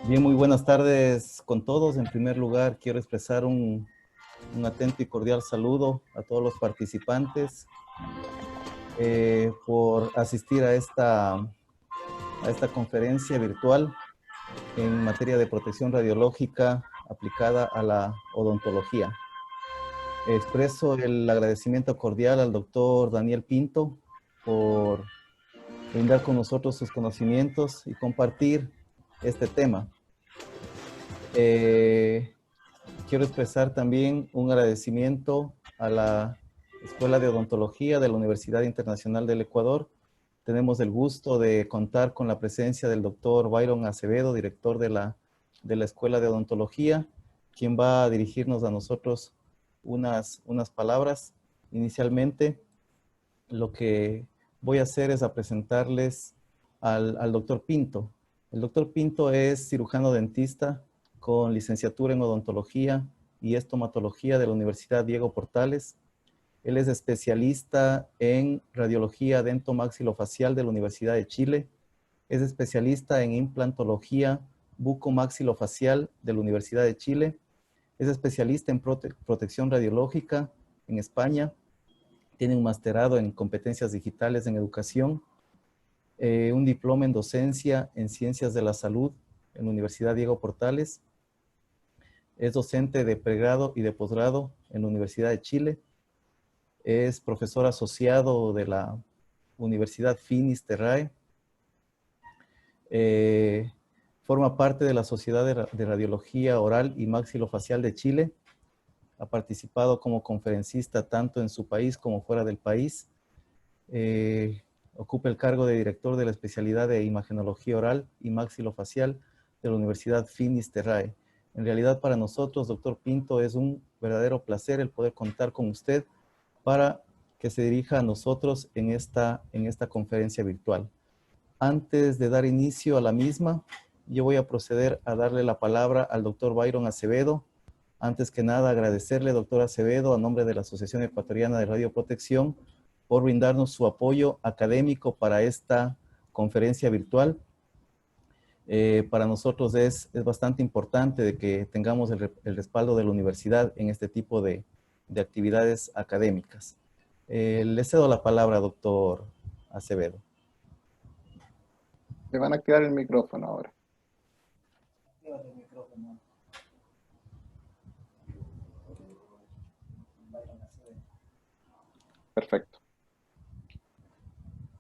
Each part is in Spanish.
Bien, muy buenas tardes con todos. En primer lugar, quiero expresar un atento y cordial saludo a todos los participantes por asistir a esta conferencia virtual en materia de protección radiológica aplicada a la odontología. Expreso el agradecimiento cordial al doctor Daniel Pinto por brindar con nosotros sus conocimientos y compartir este tema. Quiero expresar también un agradecimiento a la Escuela de Odontología de la Universidad Internacional del Ecuador. Tenemos el gusto de contar con la presencia del doctor Byron Acevedo, director de la Escuela de Odontología, quien va a dirigirnos a nosotros unas palabras. Inicialmente, lo que voy a hacer es a presentarles al doctor Pinto. El doctor Pinto es cirujano dentista con licenciatura en odontología y estomatología de la Universidad Diego Portales. Él es especialista en radiología dentomaxilofacial de la Universidad de Chile. Es especialista en implantología bucomaxilofacial de la Universidad de Chile. Es especialista en protección radiológica en España. Tiene un masterado en competencias digitales en educación, un diploma en docencia en ciencias de la salud en la Universidad Diego Portales. Es docente de pregrado y de posgrado en la Universidad de Chile. Es profesor asociado de la Universidad Finis Terrae. Forma parte de la Sociedad de Radiología Oral y Maxilofacial de Chile. Ha participado como conferencista tanto en su país como fuera del país. Ocupa el cargo de director de la especialidad de imagenología oral y maxilofacial de la Universidad Finis Terrae. En realidad, para nosotros, doctor Pinto, es un verdadero placer el poder contar con usted para que se dirija a nosotros en esta conferencia virtual. Antes de dar inicio a la misma, yo voy a proceder a darle la palabra al doctor Byron Acevedo. Antes que nada, agradecerle, doctor Acevedo, a nombre de la Asociación Ecuatoriana de Radioprotección, por brindarnos su apoyo académico para esta conferencia virtual. Para nosotros es bastante importante de que tengamos el respaldo de la universidad en este tipo de actividades académicas. Le cedo la palabra, doctor Acevedo. Le van a activar el micrófono ahora. Perfecto.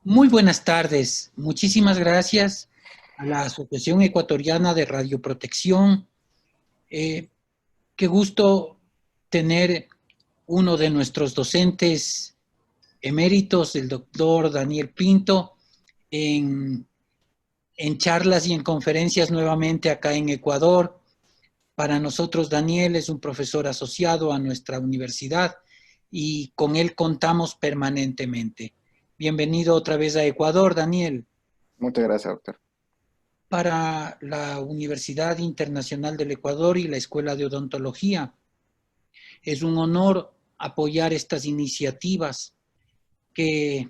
Muy buenas tardes. Muchísimas gracias a la Asociación Ecuatoriana de Radioprotección. Qué gusto tener uno de nuestros docentes eméritos, el doctor Daniel Pinto, en charlas y en conferencias nuevamente acá en Ecuador. Para nosotros, Daniel es un profesor asociado a nuestra universidad y con él contamos permanentemente. Bienvenido otra vez a Ecuador, Daniel. Muchas gracias, doctor. Para la Universidad Internacional del Ecuador y la Escuela de Odontología, es un honor apoyar estas iniciativas que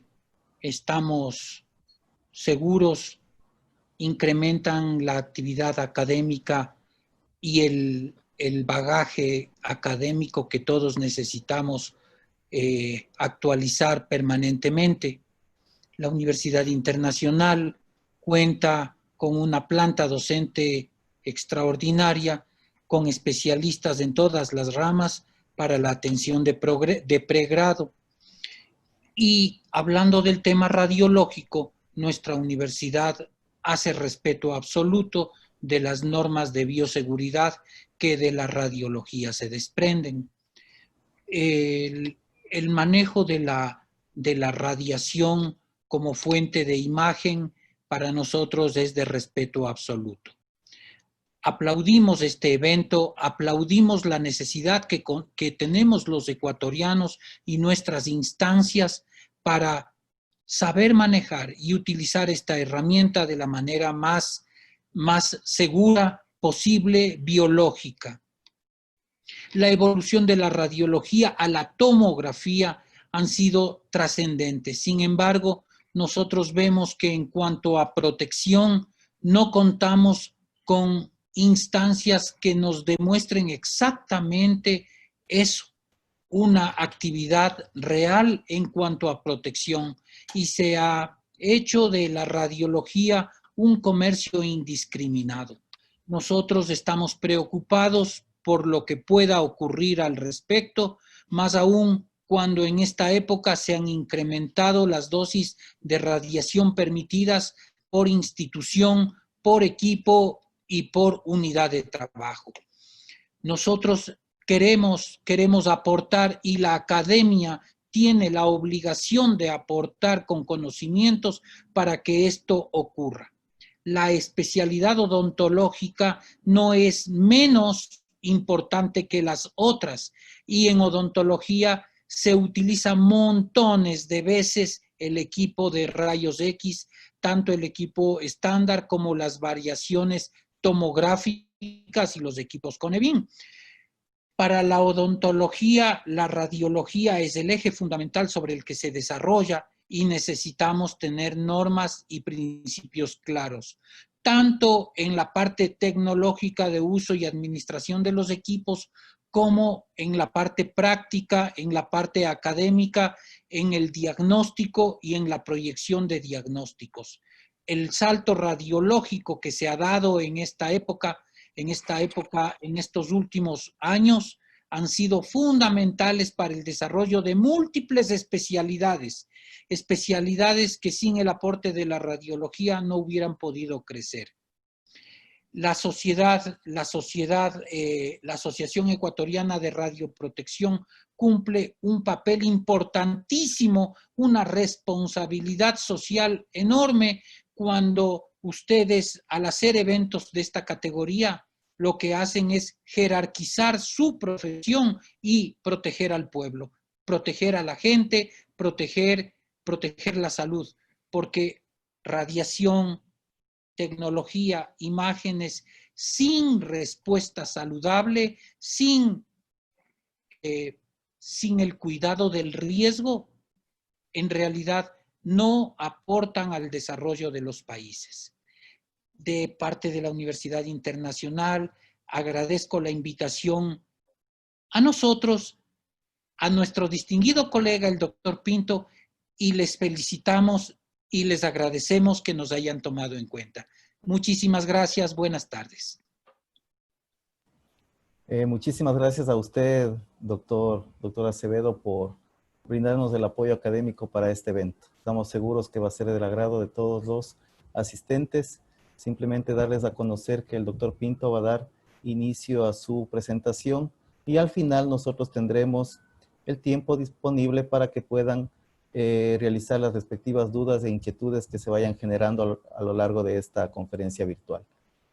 estamos seguros incrementan la actividad académica y el bagaje académico que todos necesitamos actualizar permanentemente. La Universidad Internacional cuenta con una planta docente extraordinaria, con especialistas en todas las ramas para la atención de pregrado. Y hablando del tema radiológico, nuestra universidad hace respeto absoluto de las normas de bioseguridad que de la radiología se desprenden. El manejo de la radiación como fuente de imagen para nosotros es de respeto absoluto. Aplaudimos este evento, aplaudimos la necesidad que tenemos los ecuatorianos y nuestras instancias para saber manejar y utilizar esta herramienta de la manera más segura posible, biológica. La evolución de la radiología a la tomografía han sido trascendentes. Sin embargo, nosotros vemos que en cuanto a protección no contamos con instancias que nos demuestren exactamente eso, una actividad real en cuanto a protección, y se ha hecho de la radiología un comercio indiscriminado. Nosotros estamos preocupados por lo que pueda ocurrir al respecto, más aún cuando en esta época se han incrementado las dosis de radiación permitidas por institución, por equipo y por unidad de trabajo. Nosotros queremos aportar, y la academia tiene la obligación de aportar con conocimientos para que esto ocurra. La especialidad odontológica no es menos importante que las otras, y en odontología se utiliza montones de veces el equipo de rayos X, tanto el equipo estándar como las variaciones tomográficas y los equipos Conevin. Para la odontología, la radiología es el eje fundamental sobre el que se desarrolla, y necesitamos tener normas y principios claros, tanto en la parte tecnológica de uso y administración de los equipos, como en la parte práctica, en la parte académica, en el diagnóstico y en la proyección de diagnósticos. El salto radiológico que se ha dado en estos últimos años, han sido fundamentales para el desarrollo de múltiples especialidades que sin el aporte de la radiología no hubieran podido crecer. La Asociación Ecuatoriana de Radioprotección cumple un papel importantísimo, una responsabilidad social enorme, cuando ustedes, al hacer eventos de esta categoría, lo que hacen es jerarquizar su profesión y proteger al pueblo, proteger a la gente, proteger la salud, porque radiación, tecnología, imágenes sin respuesta saludable, sin el cuidado del riesgo, en realidad no aportan al desarrollo de los países. De parte de la Universidad Internacional, agradezco la invitación a nosotros, a nuestro distinguido colega, el doctor Pinto, y les felicitamos y les agradecemos que nos hayan tomado en cuenta. Muchísimas gracias, buenas tardes. Muchísimas gracias a usted, doctor Acevedo, por brindarnos el apoyo académico para este evento. Estamos seguros que va a ser del agrado de todos los asistentes. Simplemente darles a conocer que el doctor Pinto va a dar inicio a su presentación, y al final nosotros tendremos el tiempo disponible para que puedan realizar las respectivas dudas e inquietudes que se vayan generando a lo largo de esta conferencia virtual.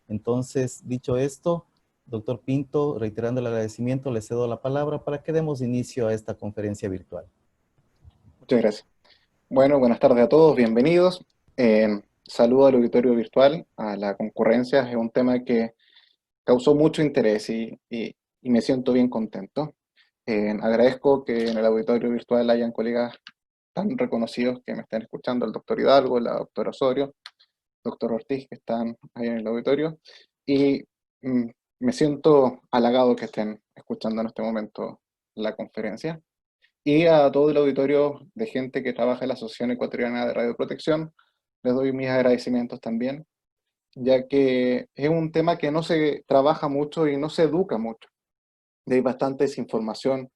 Entonces, dicho esto, doctor Pinto, reiterando el agradecimiento, le cedo la palabra para que demos inicio a esta conferencia virtual. Muchas gracias. Bueno, buenas tardes a todos, bienvenidos. Saludo al auditorio virtual, a la concurrencia. Es un tema que causó mucho interés y me siento bien contento. Agradezco que en el auditorio virtual hayan colegas tan reconocidos que me estén escuchando, el doctor Hidalgo, la doctora Osorio, doctor Ortiz, que están ahí en el auditorio, y me siento halagado que estén escuchando en este momento la conferencia. Y a todo el auditorio de gente que trabaja en la Asociación Ecuatoriana de Radioprotección, les doy mis agradecimientos también, ya que es un tema que no se trabaja mucho y no se educa mucho. Y hay bastante desinformación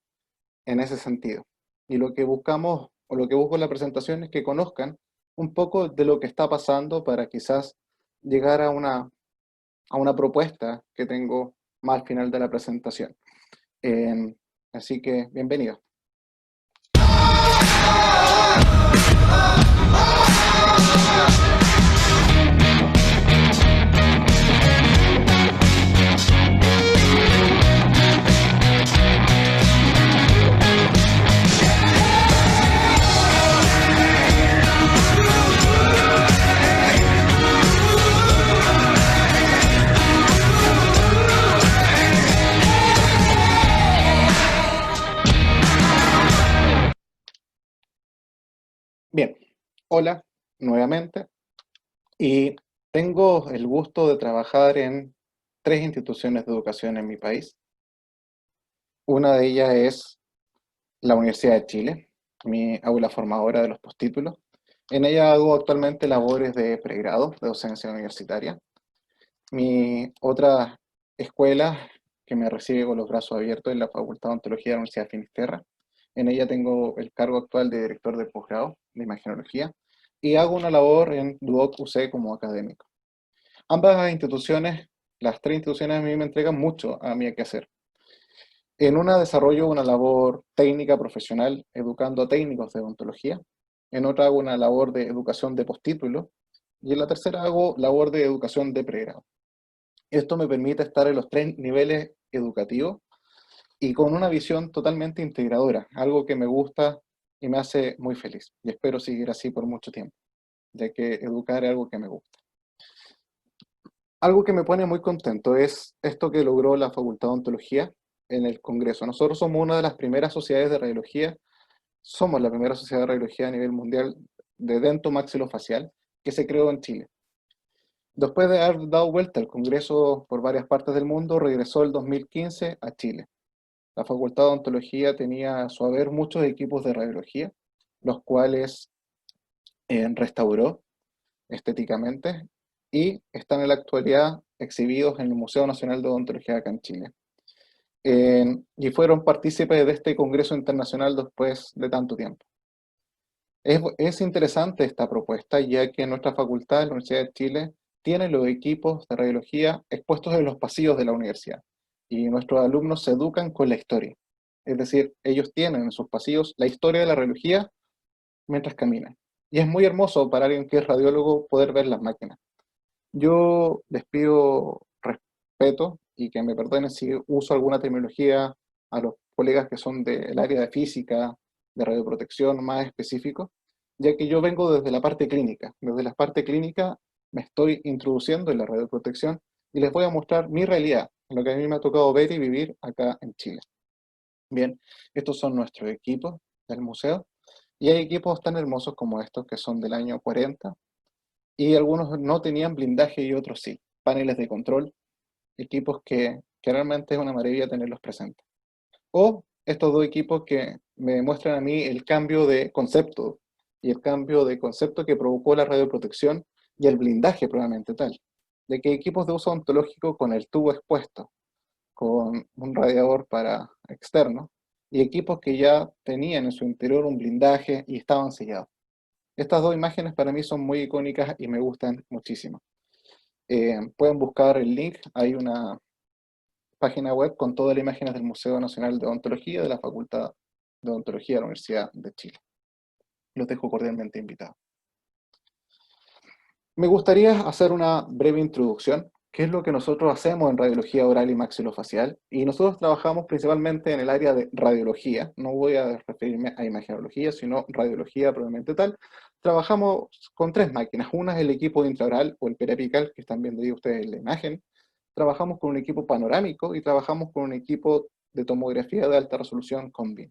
en ese sentido. Y lo que buscamos, o lo que busco en la presentación, es que conozcan un poco de lo que está pasando para quizás llegar a una propuesta que tengo más al final de la presentación. Así que, bienvenido. Bien, hola nuevamente, y tengo el gusto de trabajar en tres instituciones de educación en mi país. Una de ellas es la Universidad de Chile, mi aula formadora de los postítulos. En ella hago actualmente labores de pregrado, de docencia universitaria. Mi otra escuela que me recibe con los brazos abiertos es la Facultad de Ontología de la Universidad de Finisterra. En ella tengo el cargo actual de director de posgrado de Imagenología y hago una labor en Duoc UC como académico. Ambas instituciones, las tres instituciones a mí me entregan mucho a mí que hacer. En una desarrollo una labor técnica profesional educando a técnicos de odontología, en otra hago una labor de educación de postítulo y en la tercera hago labor de educación de pregrado. Esto me permite estar en los tres niveles educativos y con una visión totalmente integradora, algo que me gusta y me hace muy feliz. Y espero seguir así por mucho tiempo, ya que educar es algo que me gusta. Algo que me pone muy contento es esto que logró la Facultad de Odontología en el Congreso. Nosotros somos una de las primeras sociedades de radiología, somos la primera sociedad de radiología a nivel mundial de dentomaxilofacial que se creó en Chile. Después de haber dado vuelta al Congreso por varias partes del mundo, regresó el 2015 a Chile. La Facultad de Odontología tenía a su haber muchos equipos de radiología, los cuales restauró estéticamente y están en la actualidad exhibidos en el Museo Nacional de Odontología acá en Chile. Y fueron partícipes de este Congreso Internacional después de tanto tiempo. Es interesante esta propuesta, ya que nuestra facultad, la Universidad de Chile, tiene los equipos de radiología expuestos en los pasillos de la universidad, y nuestros alumnos se educan con la historia. Es decir, ellos tienen en sus pasillos la historia de la radiología mientras caminan. Y es muy hermoso para alguien que es radiólogo poder ver las máquinas. Yo les pido respeto y que me perdonen si uso alguna terminología a los colegas que son del área de física, de radioprotección más específico, ya que yo vengo desde la parte clínica. Desde la parte clínica me estoy introduciendo en la radioprotección y les voy a mostrar mi realidad, lo que a mí me ha tocado ver y vivir acá en Chile. Bien, estos son nuestros equipos del museo, y hay equipos tan hermosos como estos que son del año 40, y algunos no tenían blindaje y otros sí. Paneles de control, equipos que realmente es una maravilla tenerlos presentes. O estos dos equipos que me muestran a mí el cambio de concepto, y el cambio de concepto que provocó la radioprotección y el blindaje probablemente tal. De que equipos de uso ontológico con el tubo expuesto, con un radiador para externo, y equipos que ya tenían en su interior un blindaje y estaban sellados. Estas dos imágenes para mí son muy icónicas y me gustan muchísimo. Pueden buscar el link, hay una página web con todas las imágenes del Museo Nacional de Odontología de la Facultad de Odontología de la Universidad de Chile. Los dejo cordialmente invitados. Me gustaría hacer una breve introducción, qué es lo que nosotros hacemos en radiología oral y maxilofacial, y nosotros trabajamos principalmente en el área de radiología, no voy a referirme a imagenología, sino radiología probablemente tal. Trabajamos con tres máquinas, una es el equipo intraoral o el periapical, que están viendo ahí ustedes en la imagen. Trabajamos con un equipo panorámico y trabajamos con un equipo de tomografía de alta resolución con BIM.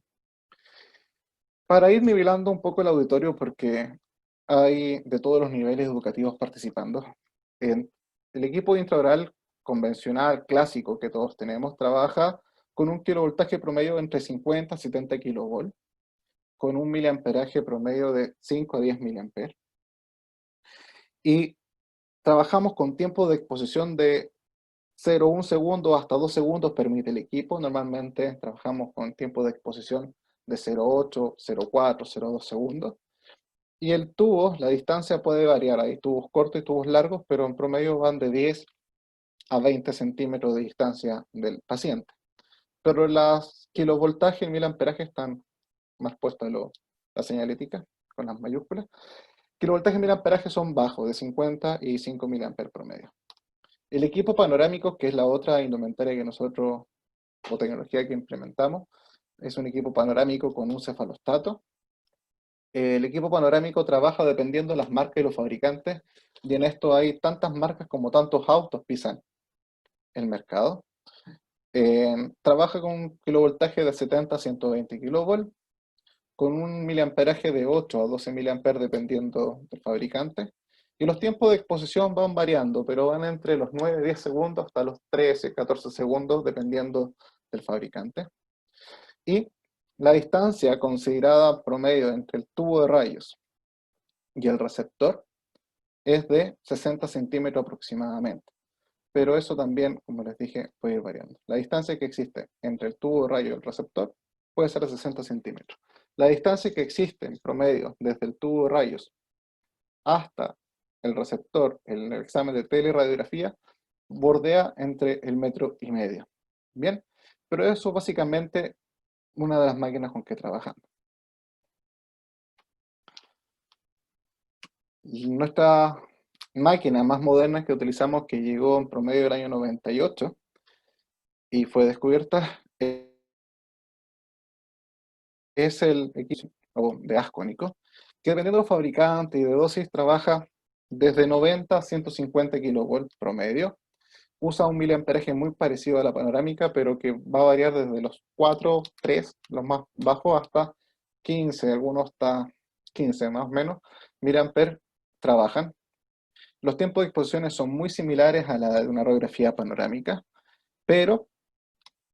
Para ir nivelando un poco el auditorio, porque hay de todos los niveles educativos participando, el equipo intraoral convencional, clásico que todos tenemos, trabaja con un kilovoltaje promedio entre 50 y 70 kilovolt, con un miliamperaje promedio de 5 a 10 miliamperes. Y trabajamos con tiempo de exposición de 0,1 segundo hasta 2 segundos permite el equipo. Normalmente trabajamos con tiempo de exposición de 0,8, 0,4, 0,2 segundos. Y el tubo, la distancia puede variar. Hay tubos cortos y tubos largos, pero en promedio van de 10 a 20 centímetros de distancia del paciente. Pero las kilovoltaje y miliamperaje están más puestos en la señalética, con las mayúsculas. Kilovoltaje y miliamperaje son bajos, de 50 y 5 miliamperes promedio. El equipo panorámico, que es la otra indumentaria que nosotros, o tecnología que implementamos, es un equipo panorámico con un cefalostato. El equipo panorámico trabaja dependiendo de las marcas y los fabricantes, y en esto hay tantas marcas como tantos autos pisan el mercado. Trabaja con un kilovoltaje de 70 a 120 kilovolt, con un miliamperaje de 8 a 12 miliamperes dependiendo del fabricante, Y los tiempos de exposición van variando, pero van entre los 9-10 segundos hasta los 13-14 segundos, dependiendo del fabricante. Y la distancia considerada promedio entre el tubo de rayos y el receptor es de 60 centímetros aproximadamente. Pero eso también, como les dije, puede ir variando. La distancia que existe entre el tubo de rayo y el receptor puede ser de 60 centímetros. La distancia que existe en promedio desde el tubo de rayos hasta el receptor en el examen de teleradiografía bordea entre el 1,5 metros. Bien, pero eso básicamente una de las máquinas con que trabajamos. Nuestra máquina más moderna que utilizamos, que llegó en promedio del año 98 y fue descubierta, es el equipo de ascónico, que dependiendo de los fabricantes y de dosis trabaja desde 90 a 150 kilovolts promedio. Usa un miliamperaje muy parecido a la panorámica, pero que va a variar desde los 4, 3, los más bajos, hasta 15, algunos hasta 15 más o menos, miliamperes trabajan. Los tiempos de exposiciones son muy similares a la de una radiografía panorámica, pero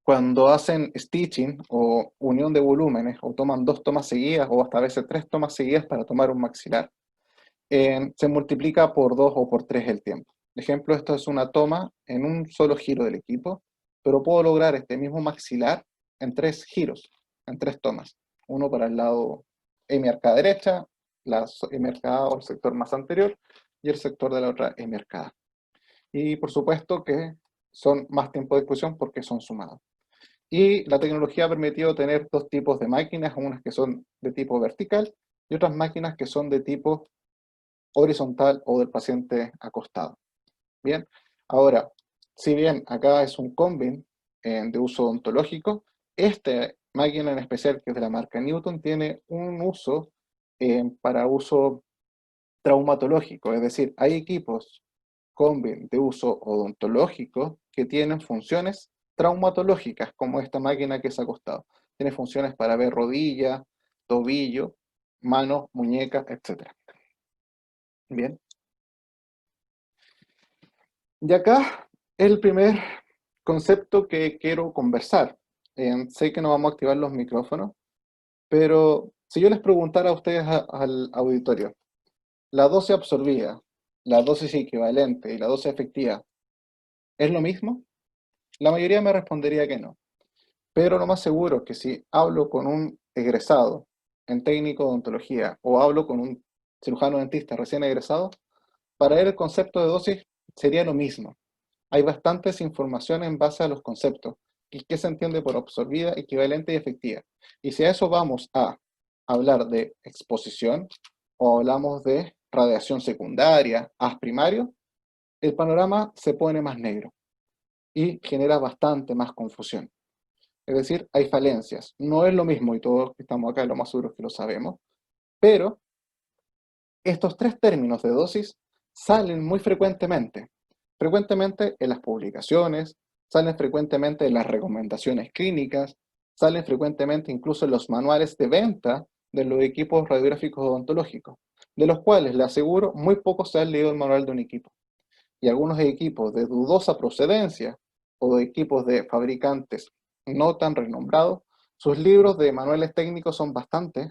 cuando hacen stitching o unión de volúmenes, o toman 2 tomas seguidas, o hasta a veces 3 tomas seguidas para tomar un maxilar, se multiplica por 2 o por 3 el tiempo. Por ejemplo, esto es una toma en un solo giro del equipo, pero puedo lograr este mismo maxilar en 3 giros, en 3 tomas. Uno para el lado M arcada derecha, la M arcada o el sector más anterior, y el sector de la otra M arcada. Y por supuesto que son más tiempo de exposición porque son sumados. Y la tecnología ha permitido tener 2 tipos de máquinas, unas que son de tipo vertical y otras máquinas que son de tipo horizontal o del paciente acostado. Bien, ahora, si bien acá es un Combin de uso odontológico, esta máquina en especial, que es de la marca Newton, tiene un uso para uso traumatológico, es decir, hay equipos Combin de uso odontológico que tienen funciones traumatológicas, como esta máquina que es acostado. Tiene funciones para ver rodilla, tobillo, manos, muñecas, etc. Bien. Y acá el primer concepto que quiero conversar. Sé que no vamos a activar los micrófonos, pero si yo les preguntara a ustedes al auditorio, la dosis absorbida, la dosis equivalente y la dosis efectiva, ¿es lo mismo? La mayoría me respondería que no. Pero lo más seguro es que si hablo con un egresado en técnico de odontología o hablo con un cirujano dentista recién egresado, para él el concepto de dosis sería lo mismo. Hay bastantes información en base a los conceptos. ¿Y qué se entiende por absorbida, equivalente y efectiva? Y si a eso vamos a hablar de exposición o hablamos de radiación secundaria, haz primario, el panorama se pone más negro y genera bastante más confusión. Es decir, hay falencias. No es lo mismo, y todos que estamos acá lo más seguros que lo sabemos, pero estos 3 términos de dosis salen muy frecuentemente. Frecuentemente en las publicaciones, salen frecuentemente en las recomendaciones clínicas, salen frecuentemente incluso en los manuales de venta de los equipos radiográficos odontológicos, de los cuales, le aseguro, muy pocos se han leído el manual de un equipo. Y algunos equipos de dudosa procedencia o de equipos de fabricantes no tan renombrados, sus libros de manuales técnicos son bastante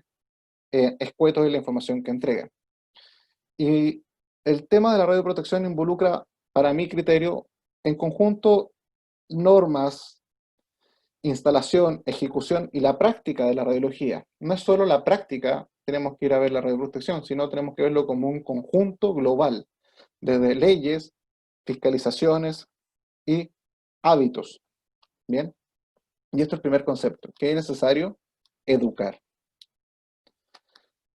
escuetos en la información que entregan. Y el tema de la radioprotección involucra, para mi criterio, en conjunto, normas, instalación, ejecución y la práctica de la radiología. No es solo la práctica, tenemos que ir a ver la radioprotección, sino tenemos que verlo como un conjunto global, desde leyes, fiscalizaciones y hábitos. ¿Bien? Y esto es el primer concepto, que es necesario educar.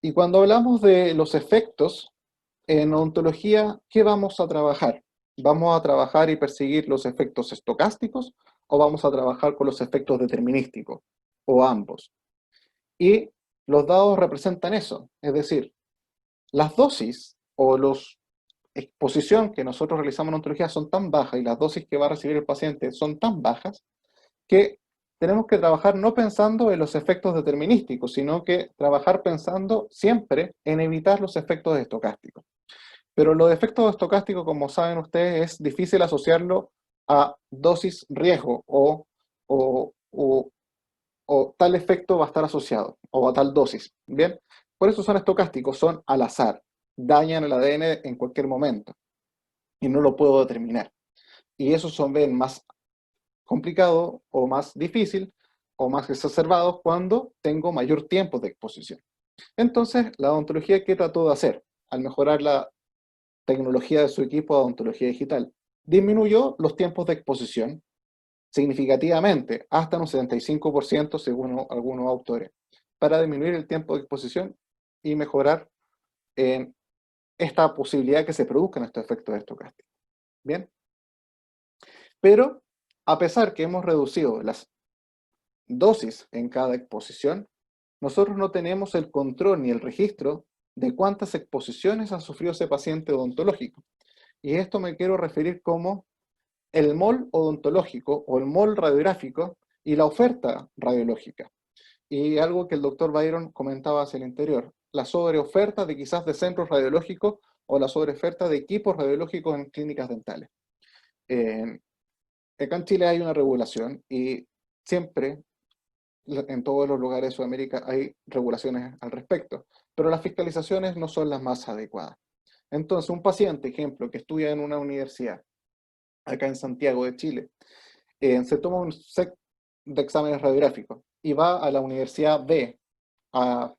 Y cuando hablamos de los efectos, en odontología, ¿qué vamos a trabajar? ¿Vamos a trabajar y perseguir los efectos estocásticos o vamos a trabajar con los efectos determinísticos? O ambos. Y los dados representan eso, es decir, las dosis o la exposición que nosotros realizamos en odontología son tan bajas y las dosis que va a recibir el paciente son tan bajas que tenemos que trabajar no pensando en los efectos determinísticos, sino que trabajar pensando siempre en evitar los efectos estocásticos. Pero los efectos estocásticos, como saben ustedes, es difícil asociarlo a dosis riesgo o, o- o tal efecto va a estar asociado, o a tal dosis, ¿bien? Por eso son estocásticos, son al azar, dañan el ADN en cualquier momento y no lo puedo determinar. Y esos son ven más complicados o más difícil o más exacerbados cuando tengo mayor tiempo de exposición. Entonces, la odontología, ¿qué trató de hacer? Al mejorar la tecnología de su equipo de odontología digital, disminuyó los tiempos de exposición significativamente, hasta un 75% según algunos autores, para disminuir el tiempo de exposición y mejorar en esta posibilidad que se produzcan estos efectos estocásticos. Bien, pero a pesar que hemos reducido las dosis en cada exposición, nosotros no tenemos el control ni el registro de cuántas exposiciones ha sufrido ese paciente odontológico. Y esto me quiero referir como el mol odontológico o el mol radiográfico y la oferta radiológica. Y algo que el doctor Byron comentaba hacia el interior, la sobreoferta de quizás de centros radiológicos o la sobreoferta de equipos radiológicos en clínicas dentales. Acá en Chile hay una regulación y siempre en todos los lugares de Sudamérica hay regulaciones al respecto, pero las fiscalizaciones no son las más adecuadas. Entonces, un paciente, ejemplo, que estudia en una universidad, acá en Santiago de Chile, se toma un set de exámenes radiográficos y va a la universidad B a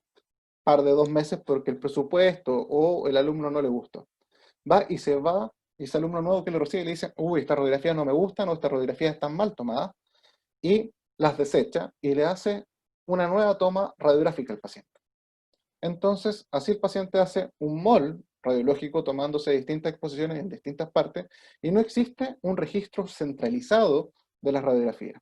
par de 2 meses porque el presupuesto o el alumno no le gustó. Va y ese alumno nuevo que le recibe le dice, uy, esta radiografía no me gusta, no, esta radiografía está mal tomada, y las desecha y le hace una nueva toma radiográfica al paciente. Entonces, así el paciente hace un mol radiológico tomándose distintas exposiciones en distintas partes y no existe un registro centralizado de las radiografías.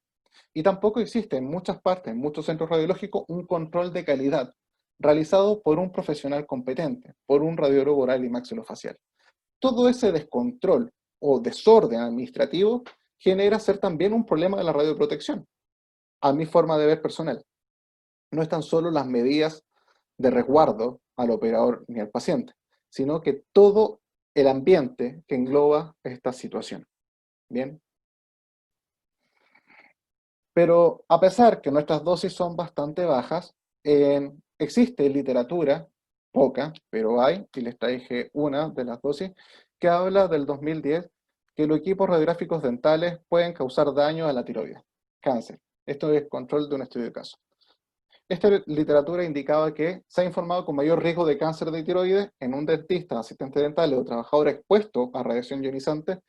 Y tampoco existe en muchas partes, en muchos centros radiológicos, un control de calidad realizado por un profesional competente, por un radiólogo oral y maxilofacial. Todo ese descontrol o desorden administrativo genera ser también un problema de la radioprotección, a mi forma de ver personal. No están solo las medidas de resguardo al operador ni al paciente, sino que todo el ambiente que engloba esta situación. Bien. Pero a pesar que nuestras dosis son bastante bajas, existe literatura, poca, pero hay, y les traje una de las dosis, que habla del 2010, que los equipos radiográficos dentales pueden causar daño a la tiroides, cáncer. Esto es control de un estudio de caso. Esta literatura indicaba que se ha informado con mayor riesgo de cáncer de tiroides en un dentista, asistente dental o trabajador expuesto a radiación ionizante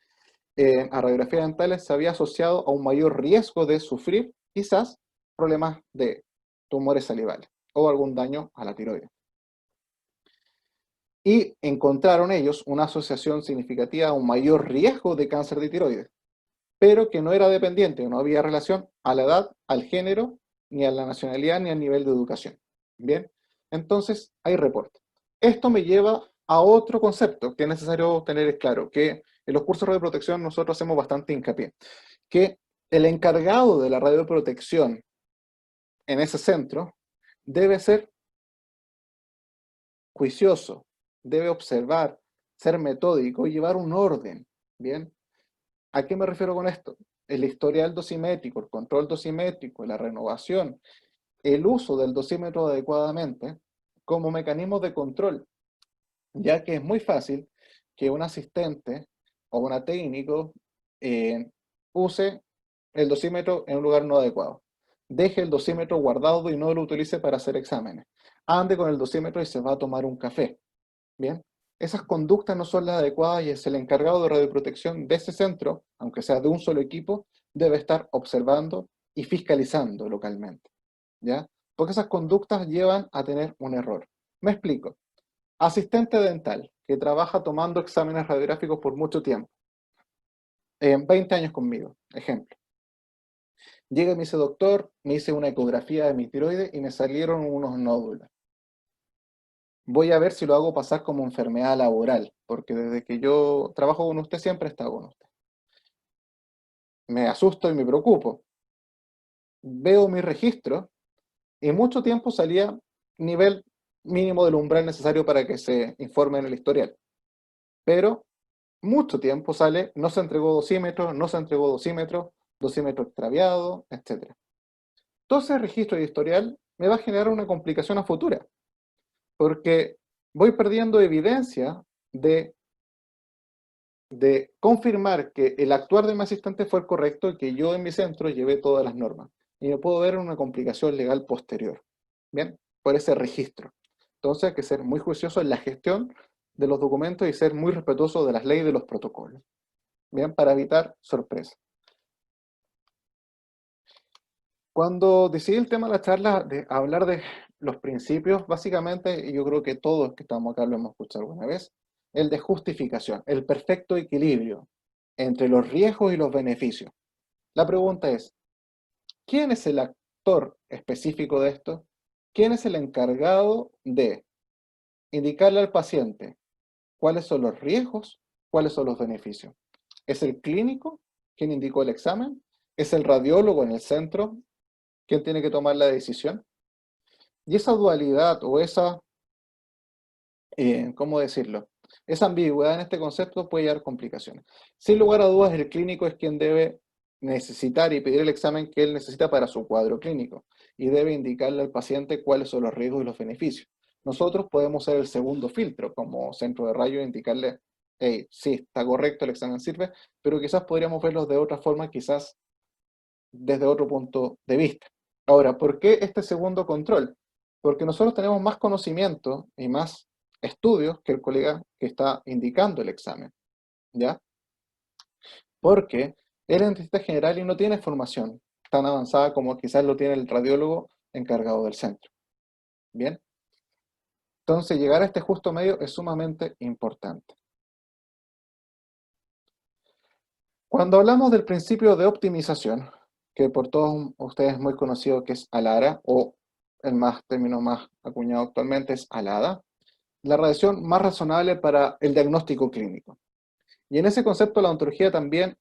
a radiografías dentales se había asociado a un mayor riesgo de sufrir quizás problemas de tumores salivales o algún daño a la tiroides. Y encontraron ellos una asociación significativa a un mayor riesgo de cáncer de tiroides, pero que no era dependiente, no había relación a la edad, al género, ni a la nacionalidad, ni al nivel de educación. Bien, entonces hay reporte. Esto me lleva a otro concepto que es necesario tener claro, que en los cursos de radioprotección nosotros hacemos bastante hincapié, que el encargado de la radioprotección en ese centro debe ser juicioso, debe observar, ser metódico y llevar un orden. Bien, ¿a qué me refiero con esto? El historial dosimétrico, el control dosimétrico, la renovación, el uso del dosímetro adecuadamente como mecanismo de control, ya que es muy fácil que un asistente o una técnico use el dosímetro en un lugar no adecuado. Deje el dosímetro guardado y no lo utilice para hacer exámenes. Ande con el dosímetro y se va a tomar un café. Bien, esas conductas no son las adecuadas y es el encargado de radioprotección de ese centro, aunque sea de un solo equipo, debe estar observando y fiscalizando localmente. ¿Ya? Porque esas conductas llevan a tener un error. Me explico. Asistente dental que trabaja tomando exámenes radiográficos por mucho tiempo. 20 años conmigo, ejemplo. Llega y me dice, doctor, me hice una ecografía de mi tiroides y me salieron unos nódulos. Voy a ver si lo hago pasar como enfermedad laboral, porque desde que yo trabajo con usted siempre he estado con usted. Me asusto y me preocupo. Veo mi registro y mucho tiempo salía nivel mínimo del umbral necesario para que se informe en el historial. pero mucho tiempo sale, no se entregó dosímetro, no se entregó dosímetro, dosímetro extraviado, etc. Todo ese registro de historial me va a generar una complicación a futura, porque voy perdiendo evidencia de confirmar que el actuar de mi asistente fue el correcto y que yo en mi centro llevé todas las normas. Y me puedo ver en una complicación legal posterior, ¿bien? Por ese registro. Entonces hay que ser muy juicioso en la gestión de los documentos y ser muy respetuoso de las leyes y de los protocolos, ¿bien? Para evitar sorpresas. Cuando decidí el tema de la charla, de hablar de los principios, básicamente, y yo creo que todos que estamos acá lo hemos escuchado alguna vez, el de justificación, el perfecto equilibrio entre los riesgos y los beneficios. La pregunta es, ¿quién es el actor específico de esto? ¿Quién es el encargado de indicarle al paciente cuáles son los riesgos, cuáles son los beneficios? ¿Es el clínico quien indicó el examen? ¿Es el radiólogo en el centro quien tiene que tomar la decisión? Y esa dualidad o esa, ¿cómo decirlo? Esa ambigüedad en este concepto puede llevar complicaciones. Sin lugar a dudas, el clínico es quien debe necesitar y pedir el examen que él necesita para su cuadro clínico y debe indicarle al paciente cuáles son los riesgos y los beneficios. Nosotros podemos ser el segundo filtro como centro de rayo e indicarle, hey, sí, está correcto, el examen sirve, pero quizás podríamos verlos de otra forma, quizás desde otro punto de vista. Ahora, ¿por qué este segundo control? Porque nosotros tenemos más conocimiento y más estudios que el colega que está indicando el examen, ¿ya? Porque él es dentista general y no tiene formación tan avanzada como quizás lo tiene el radiólogo encargado del centro, ¿bien? Entonces, llegar a este justo medio es sumamente importante. Cuando hablamos del principio de optimización, que por todos ustedes es muy conocido que es ALARA, o el término más acuñado actualmente es ALADA, la radiación más razonable para el diagnóstico clínico. Y en ese concepto la ontología también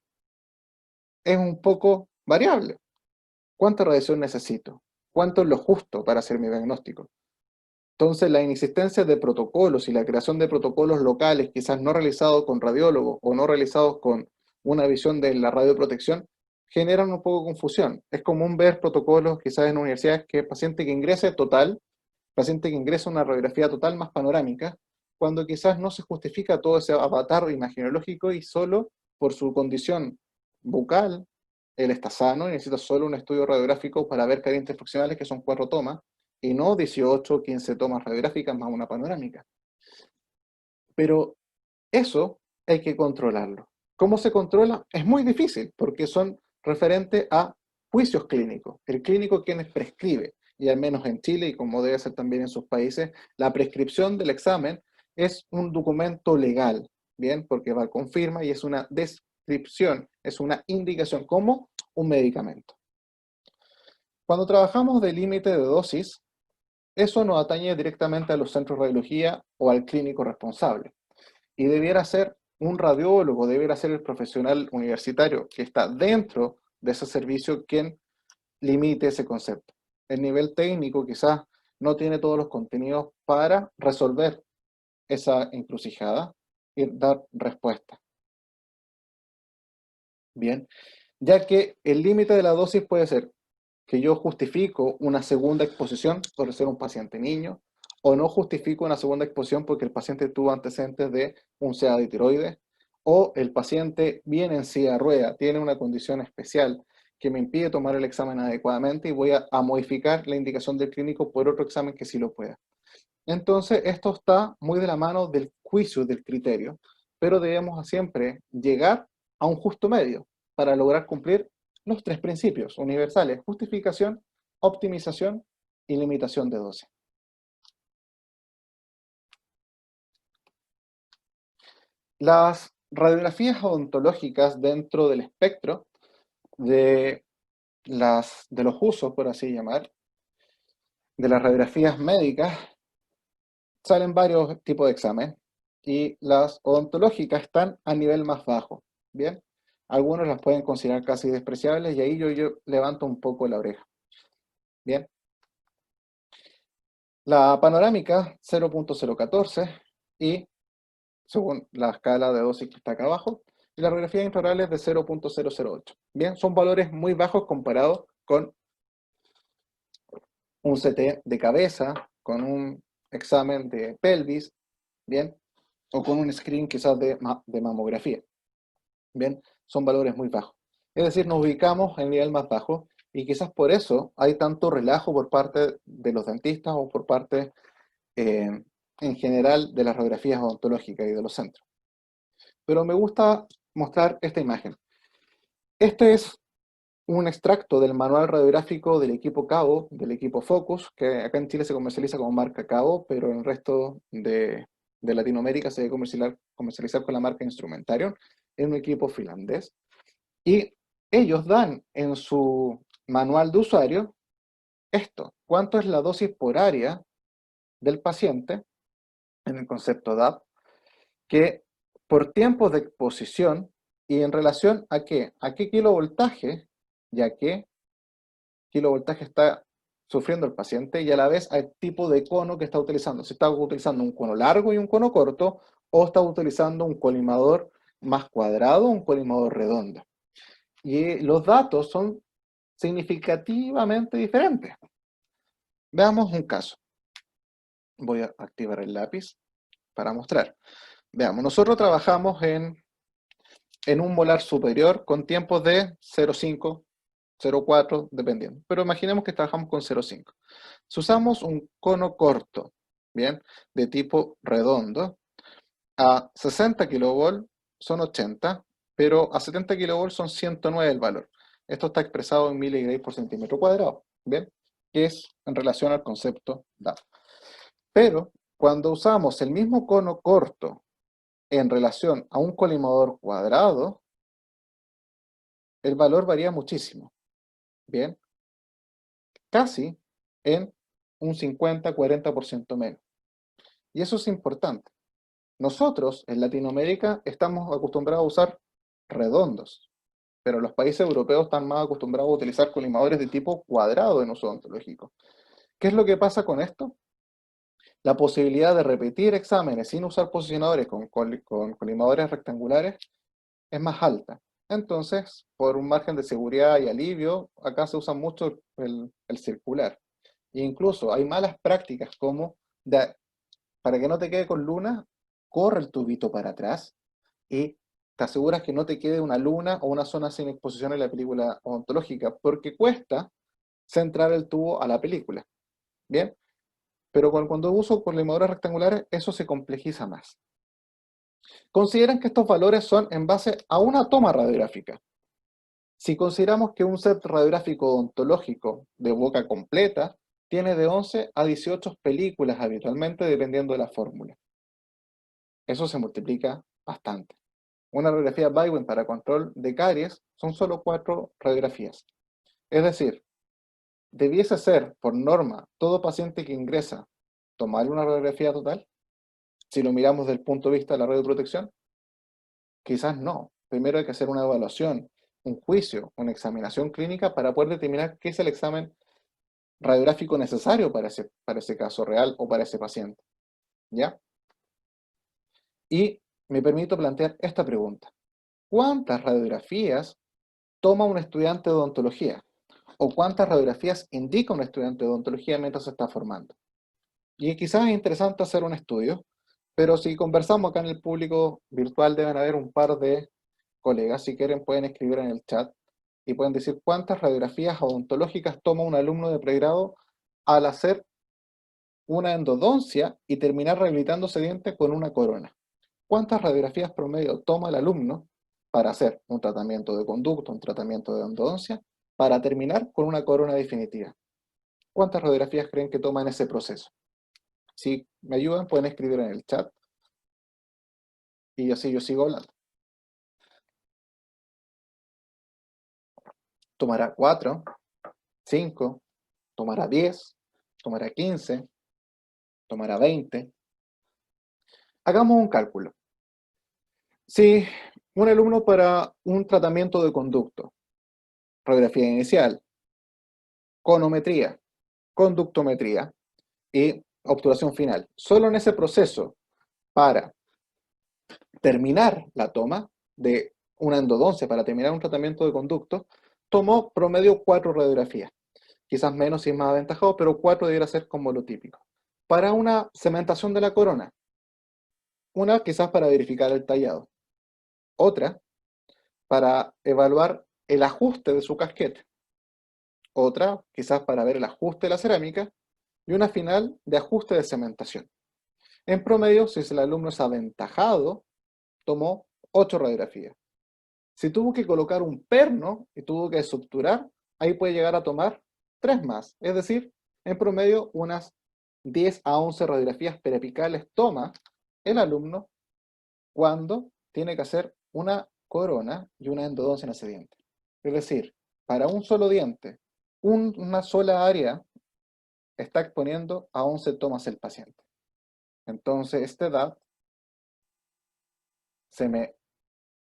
es un poco variable. ¿Cuánta radiación necesito? ¿Cuánto es lo justo para hacer mi diagnóstico? Entonces, la inexistencia de protocolos y la creación de protocolos locales, quizás no realizados con radiólogos o no realizados con una visión de la radioprotección, generan un poco de confusión. Es común ver protocolos quizás en universidades que el paciente que ingrese total, paciente que ingresa una radiografía total más panorámica, cuando quizás no se justifica todo ese avatar imageneológico y solo por su condición bucal, él está sano y necesita solo un estudio radiográfico para ver calientes fraccionales, que son 4 tomas, y no 18 o 15 tomas radiográficas más una panorámica. Pero eso hay que controlarlo. ¿Cómo se controla? Es muy difícil, porque son referentes a juicios clínicos. El clínico quien prescribe, y al menos en Chile, y como debe ser también en sus países, la prescripción del examen es un documento legal, ¿bien? Porque va con firma y es una descripción, es una indicación como un medicamento. Cuando trabajamos de límite de dosis, eso nos atañe directamente a los centros de radiología o al clínico responsable. Y debiera ser un radiólogo, debiera ser el profesional universitario que está dentro de ese servicio quien limite ese concepto. El nivel técnico quizás no tiene todos los contenidos para resolver esa encrucijada y dar respuesta. Bien, ya que el límite de la dosis puede ser que yo justifico una segunda exposición por ser un paciente niño, o no justifico una segunda exposición porque el paciente tuvo antecedentes de un SEA de tiroides, o el paciente viene en silla de rueda, tiene una condición especial que me impide tomar el examen adecuadamente y voy a modificar la indicación del clínico por otro examen que sí lo pueda. Entonces, esto está muy de la mano del juicio, del criterio, pero debemos siempre llegar a un justo medio para lograr cumplir los 3 principios universales: justificación, optimización y limitación de dosis. Las radiografías odontológicas dentro del espectro de los usos, por así llamar, de las radiografías médicas, salen varios tipos de examen y las odontológicas están a nivel más bajo, ¿bien? Algunos las pueden considerar casi despreciables y ahí yo levanto un poco la oreja, ¿bien? La panorámica 0.014 y según la escala de dosis que está acá abajo, y la radiografía intraoral es de 0.008. Bien, son valores muy bajos comparados con un CT de cabeza, con un examen de pelvis, bien, o con un screen quizás de mamografía. Bien, son valores muy bajos. Es decir, nos ubicamos en el nivel más bajo y quizás por eso hay tanto relajo por parte de los dentistas o por parte en general de las radiografías odontológicas y de los centros. Pero me gusta mostrar esta imagen. Este es un extracto del manual radiográfico del equipo Cabo, del equipo Focus, que acá en Chile se comercializa como marca Cabo, pero en el resto de Latinoamérica se debe comercializar con la marca Instrumentarium. Es un equipo finlandés. Y ellos dan en su manual de usuario esto: cuánto es la dosis por área del paciente, en el concepto DAP, que por tiempos de exposición y en relación a qué kilovoltaje y a qué kilovoltaje está sufriendo el paciente, y a la vez al tipo de cono que está utilizando. Si está utilizando un cono largo y un cono corto, o está utilizando un colimador más cuadrado o un colimador redondo. Y los datos son significativamente diferentes. Veamos un caso. Voy a activar el lápiz para mostrar. Veamos, nosotros trabajamos en un molar superior con tiempos de 0,5, 0,4, dependiendo. Pero imaginemos que trabajamos con 0,5. Si usamos un cono corto, bien, de tipo redondo, a 60 kV son 80, pero a 70 kV son 109 el valor. Esto está expresado en miligray por centímetro cuadrado, ¿bien? Que es en relación al concepto DAP. Pero cuando usamos el mismo cono corto en relación a un colimador cuadrado, el valor varía muchísimo, ¿bien? Casi en un 50-40% menos. Y eso es importante. Nosotros, en Latinoamérica, estamos acostumbrados a usar redondos, pero los países europeos están más acostumbrados a utilizar colimadores de tipo cuadrado en uso odontológico. ¿Qué es lo que pasa con esto? La posibilidad de repetir exámenes sin usar posicionadores con colimadores rectangulares es más alta. Entonces, por un margen de seguridad y alivio, acá se usa mucho el circular. E incluso hay malas prácticas como, para que no te quede con luna, corre el tubito para atrás y te aseguras que no te quede una luna o una zona sin exposición en la película odontológica, porque cuesta centrar el tubo a la película. ¿Bien? Pero cuando uso colimadores rectangulares, eso se complejiza más. Consideran que estos valores son en base a una toma radiográfica. Si consideramos que un set radiográfico odontológico de boca completa tiene de 11 a 18 películas habitualmente, dependiendo de la fórmula. Eso se multiplica bastante. Una radiografía Bywin para control de caries son solo 4 radiografías. Es decir, debiese ser, por norma, todo paciente que ingresa tomar una radiografía total. Si lo miramos desde el punto de vista de la radioprotección, quizás no. Primero hay que hacer una evaluación, un juicio, una examinación clínica para poder determinar qué es el examen radiográfico necesario para ese caso real o para ese paciente. ¿Ya? Y me permito plantear esta pregunta. ¿Cuántas radiografías toma un estudiante de odontología? ¿O cuántas radiografías indica un estudiante de odontología mientras se está formando? Y quizás es interesante hacer un estudio, pero si conversamos acá en el público virtual deben haber un par de colegas. Si quieren pueden escribir en el chat y pueden decir cuántas radiografías odontológicas toma un alumno de pregrado al hacer una endodoncia y terminar rehabilitándose diente con una corona. ¿Cuántas radiografías promedio toma el alumno para hacer un tratamiento de conducto, un tratamiento de endodoncia, para terminar con una corona definitiva? ¿Cuántas radiografías creen que toma en ese proceso? Si me ayudan, pueden escribir en el chat. Y así yo sigo hablando. Tomará 4, 5, tomará 10, tomará 15, tomará 20. Hagamos un cálculo. Si un alumno para un tratamiento de conducto, radiografía inicial, conometría, conductometría y obturación final, solo en ese proceso para terminar la toma de una endodoncia, para terminar un tratamiento de conducto, tomó promedio 4 radiografías. Quizás menos si es más aventajado, pero 4 debería ser como lo típico. Para una cementación de la corona, una quizás para verificar el tallado, otra para evaluar el ajuste de su casquete, otra quizás para ver el ajuste de la cerámica, y una final de ajuste de cementación. En promedio, si el alumno es aventajado, tomó 8 radiografías. Si tuvo que colocar un perno y tuvo que suturar, ahí puede llegar a tomar 3 más. Es decir, en promedio unas 10 a 11 radiografías periapicales toma el alumno cuando tiene que hacer una corona y una endodoncia en ese diente. Es decir, para un solo diente, una sola área está exponiendo a 11 tomas el paciente. Entonces, esta edad se me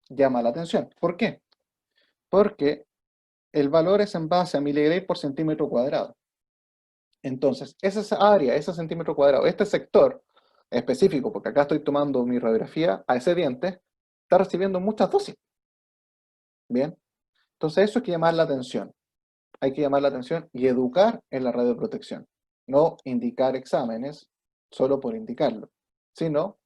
llama la atención. ¿Por qué? Porque el valor es en base a miligray por centímetro cuadrado. Entonces, esa área, ese centímetro cuadrado, este sector específico, porque acá estoy tomando mi radiografía a ese diente, está recibiendo muchas dosis. Bien, entonces eso hay que llamar la atención. Hay que llamar la atención y educar en la radioprotección. No indicar exámenes solo por indicarlo, sino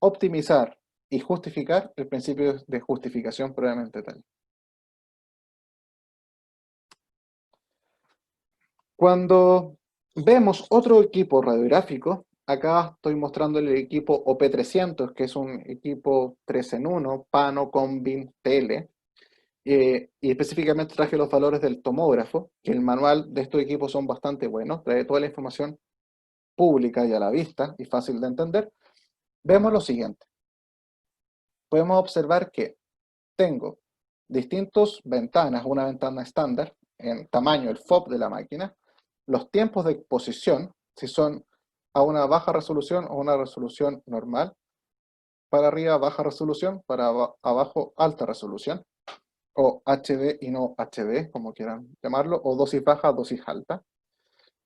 optimizar y justificar el principio de justificación previamente tal. Cuando vemos otro equipo radiográfico, acá estoy mostrando el equipo OP300, que es un equipo 3 en 1, Pano, Combin, Tele, y específicamente traje los valores del tomógrafo, que el manual de estos equipos son bastante buenos, trae toda la información pública y a la vista, y fácil de entender. Vemos lo siguiente. Podemos observar que tengo distintas ventanas, una ventana estándar, en tamaño, el FOB de la máquina, los tiempos de exposición, si son a una baja resolución o una resolución normal, para arriba baja resolución, para abajo alta resolución, o HD y no HD, como quieran llamarlo, o dosis baja, dosis alta.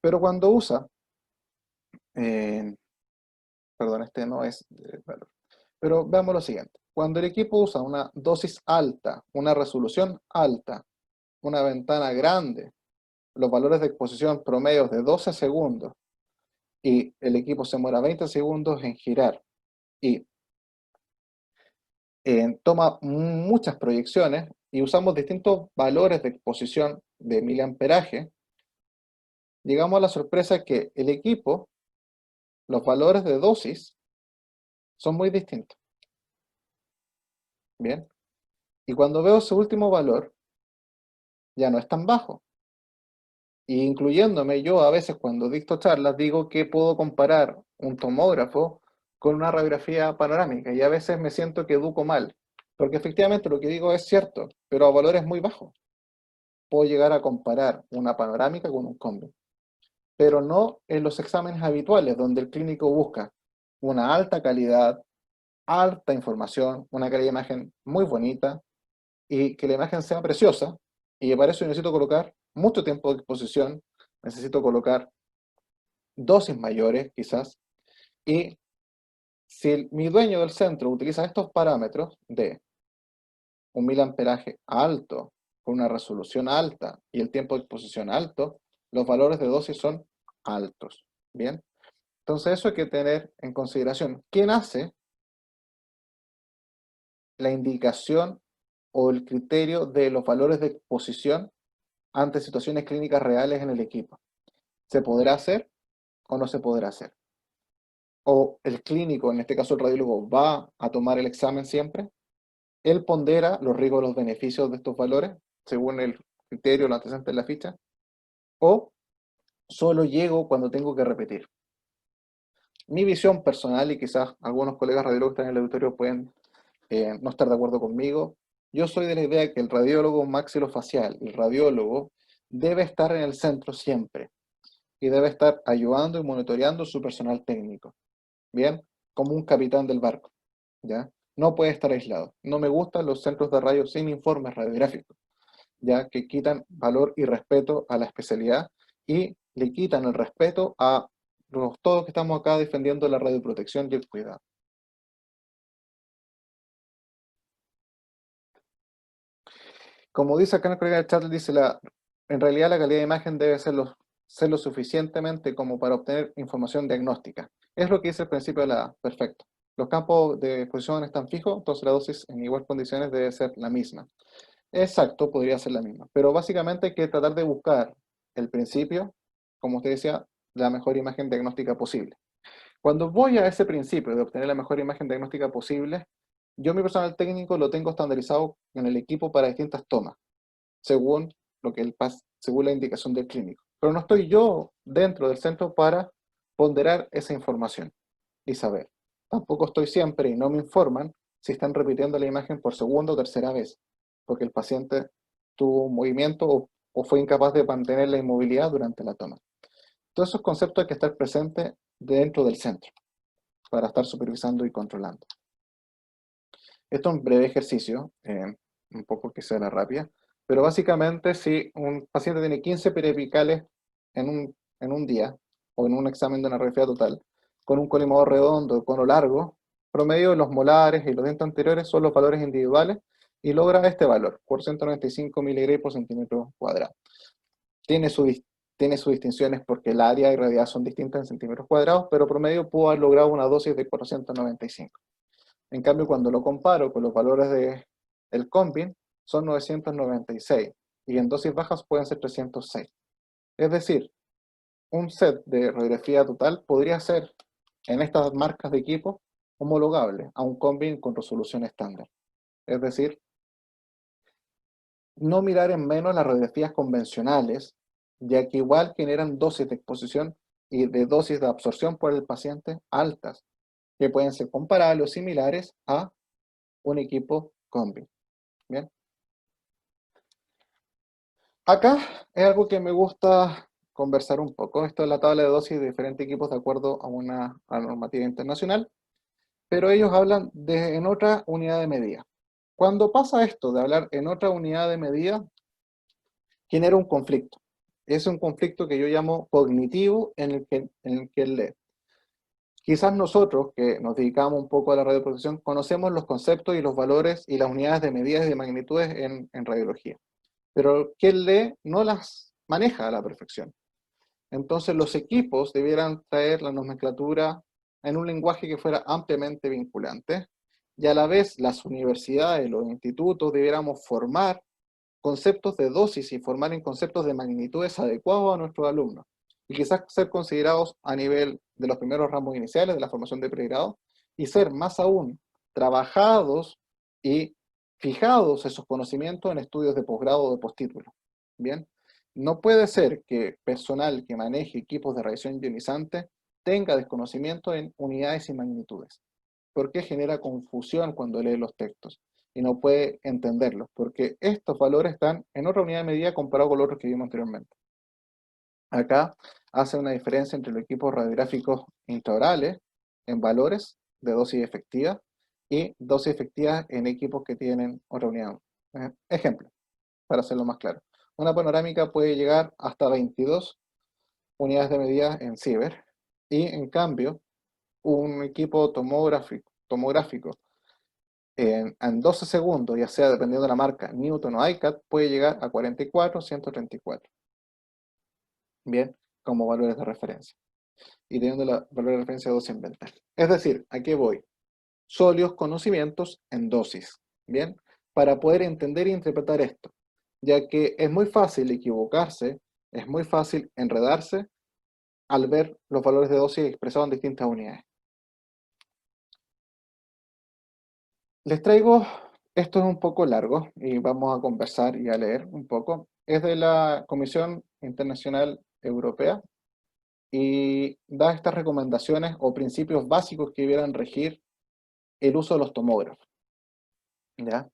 Pero cuando usa, perdón, este no es valor. Pero veamos lo siguiente. Cuando el equipo usa una dosis alta, una resolución alta, una ventana grande, los valores de exposición promedios de 12 segundos, y el equipo se demora 20 segundos en girar, y toma muchas proyecciones, y usamos distintos valores de exposición de miliamperaje, llegamos a la sorpresa que el equipo, los valores de dosis, son muy distintos. Bien. Y cuando veo ese último valor, ya no es tan bajo. Y incluyéndome, yo a veces cuando dicto charlas digo que puedo comparar un tomógrafo con una radiografía panorámica, y a veces me siento que educo mal, porque efectivamente lo que digo es cierto, pero a valores muy bajos. Puedo llegar a comparar una panorámica con un combi, pero no en los exámenes habituales, donde el clínico busca una alta calidad, alta información, una calidad de imagen muy bonita, y que la imagen sea preciosa, y para eso necesito colocar mucho tiempo de exposición, necesito colocar dosis mayores quizás, y si mi dueño del centro utiliza estos parámetros de un miliamperaje alto, con una resolución alta y el tiempo de exposición alto, los valores de dosis son altos. Bien, entonces eso hay que tener en consideración. ¿Quién hace la indicación o el criterio de los valores de exposición ante situaciones clínicas reales en el equipo? ¿Se podrá hacer o no se podrá hacer? ¿O el clínico, en este caso el radiólogo, va a tomar el examen siempre? ¿Él pondera los riesgos y los beneficios de estos valores según el criterio, lo antecedente en la ficha? ¿O solo llego cuando tengo que repetir? Mi visión personal, y quizás algunos colegas radiólogos que están en el auditorio pueden no estar de acuerdo conmigo, yo soy de la idea que el radiólogo maxilofacial, el radiólogo, debe estar en el centro siempre y debe estar ayudando y monitoreando su personal técnico, ¿bien? Como un capitán del barco, ¿ya? No puede estar aislado. No me gustan los centros de radio sin informes radiográficos, ya que quitan valor y respeto a la especialidad y le quitan el respeto a todos que estamos acá defendiendo la radioprotección y el cuidado. como dice acá en el colega del chat, dice en realidad la calidad de imagen debe ser lo suficientemente como para obtener información diagnóstica. Es lo que dice el principio de la perfecto. Los campos de exposición están fijos, entonces la dosis en igual condiciones debe ser la misma. Exacto, podría ser la misma. Pero básicamente hay que tratar de buscar el principio, como usted decía, la mejor imagen diagnóstica posible. Cuando voy a ese principio de obtener la mejor imagen diagnóstica posible, yo mi personal técnico lo tengo estandarizado en el equipo para distintas tomas, según según la indicación del clínico. Pero no estoy yo dentro del centro para ponderar esa información y saber. Tampoco estoy siempre y no me informan si están repitiendo la imagen por segunda o tercera vez, porque el paciente tuvo un movimiento o fue incapaz de mantener la inmovilidad durante la toma. Todos esos conceptos hay que estar presentes dentro del centro para estar supervisando y controlando. Esto es un breve ejercicio, un poco que sea la rápida, pero básicamente si un paciente tiene 15 periapicales en un día, o en un examen de una radiografía total, con un colimador redondo, cono largo, promedio de los molares y los dientes anteriores son los valores individuales, y logra este valor, por 195 miligray por centímetro cuadrado. Tiene sus distinciones porque el área y radial son distintas en centímetros cuadrados, pero promedio pudo haber logrado una dosis de 495. En cambio, cuando lo comparo con los valores del Combin, son 996, y en dosis bajas pueden ser 306. Es decir, un set de radiografía total podría ser, en estas marcas de equipo, homologable a un Combin con resolución estándar. Es decir, no mirar en menos las radiografías convencionales, ya que igual generan dosis de exposición y de dosis de absorción por el paciente altas, que pueden ser comparables o similares a un equipo Combin. Bien. Acá es algo que me gusta conversar un poco. Esto es la tabla de dosis de diferentes equipos de acuerdo a la normativa internacional, pero ellos hablan en otra unidad de medida. Cuando pasa esto de hablar en otra unidad de medida, genera un conflicto. Es un conflicto que yo llamo cognitivo en el que él lee. Quizás nosotros, que nos dedicamos un poco a la radioprotección, conocemos los conceptos y los valores y las unidades de medidas y de magnitudes en radiología. Pero quien lee no las maneja a la perfección. Entonces los equipos debieran traer la nomenclatura en un lenguaje que fuera ampliamente vinculante, y a la vez las universidades, los institutos debiéramos formar conceptos de dosis y formar en conceptos de magnitudes adecuados a nuestros alumnos, y quizás ser considerados a nivel de los primeros ramos iniciales de la formación de pregrado, y ser más aún trabajados y fijados esos conocimientos en estudios de posgrado o de postítulo. Bien, no puede ser que personal que maneje equipos de radiación ionizante tenga desconocimiento en unidades y magnitudes, porque genera confusión cuando lee los textos y no puede entenderlos, porque estos valores están en otra unidad de medida comparado con los otros que vimos anteriormente. Acá hace una diferencia entre los equipos radiográficos intraorales en valores de dosis efectiva y dosis efectivas en equipos que tienen otra unidad. Ejemplo, para hacerlo más claro. Una panorámica puede llegar hasta 22 unidades de medida en Ciber, y en cambio un equipo tomográfico en 12 segundos, ya sea dependiendo de la marca, Newton o ICAT, puede llegar a 44, 134. Bien, como valores de referencia. Y teniendo la valor de referencia de dosis ambiental. Es decir, ¿a qué voy? Sólidos conocimientos en dosis. Bien, para poder entender e interpretar esto. Ya que es muy fácil equivocarse, es muy fácil enredarse al ver los valores de dosis expresados en distintas unidades. Les traigo, esto es un poco largo y vamos a conversar y a leer un poco. Es de la Comisión Internacional Europea y da estas recomendaciones o principios básicos que debieran regir el uso de los tomógrafos. ¿Ya?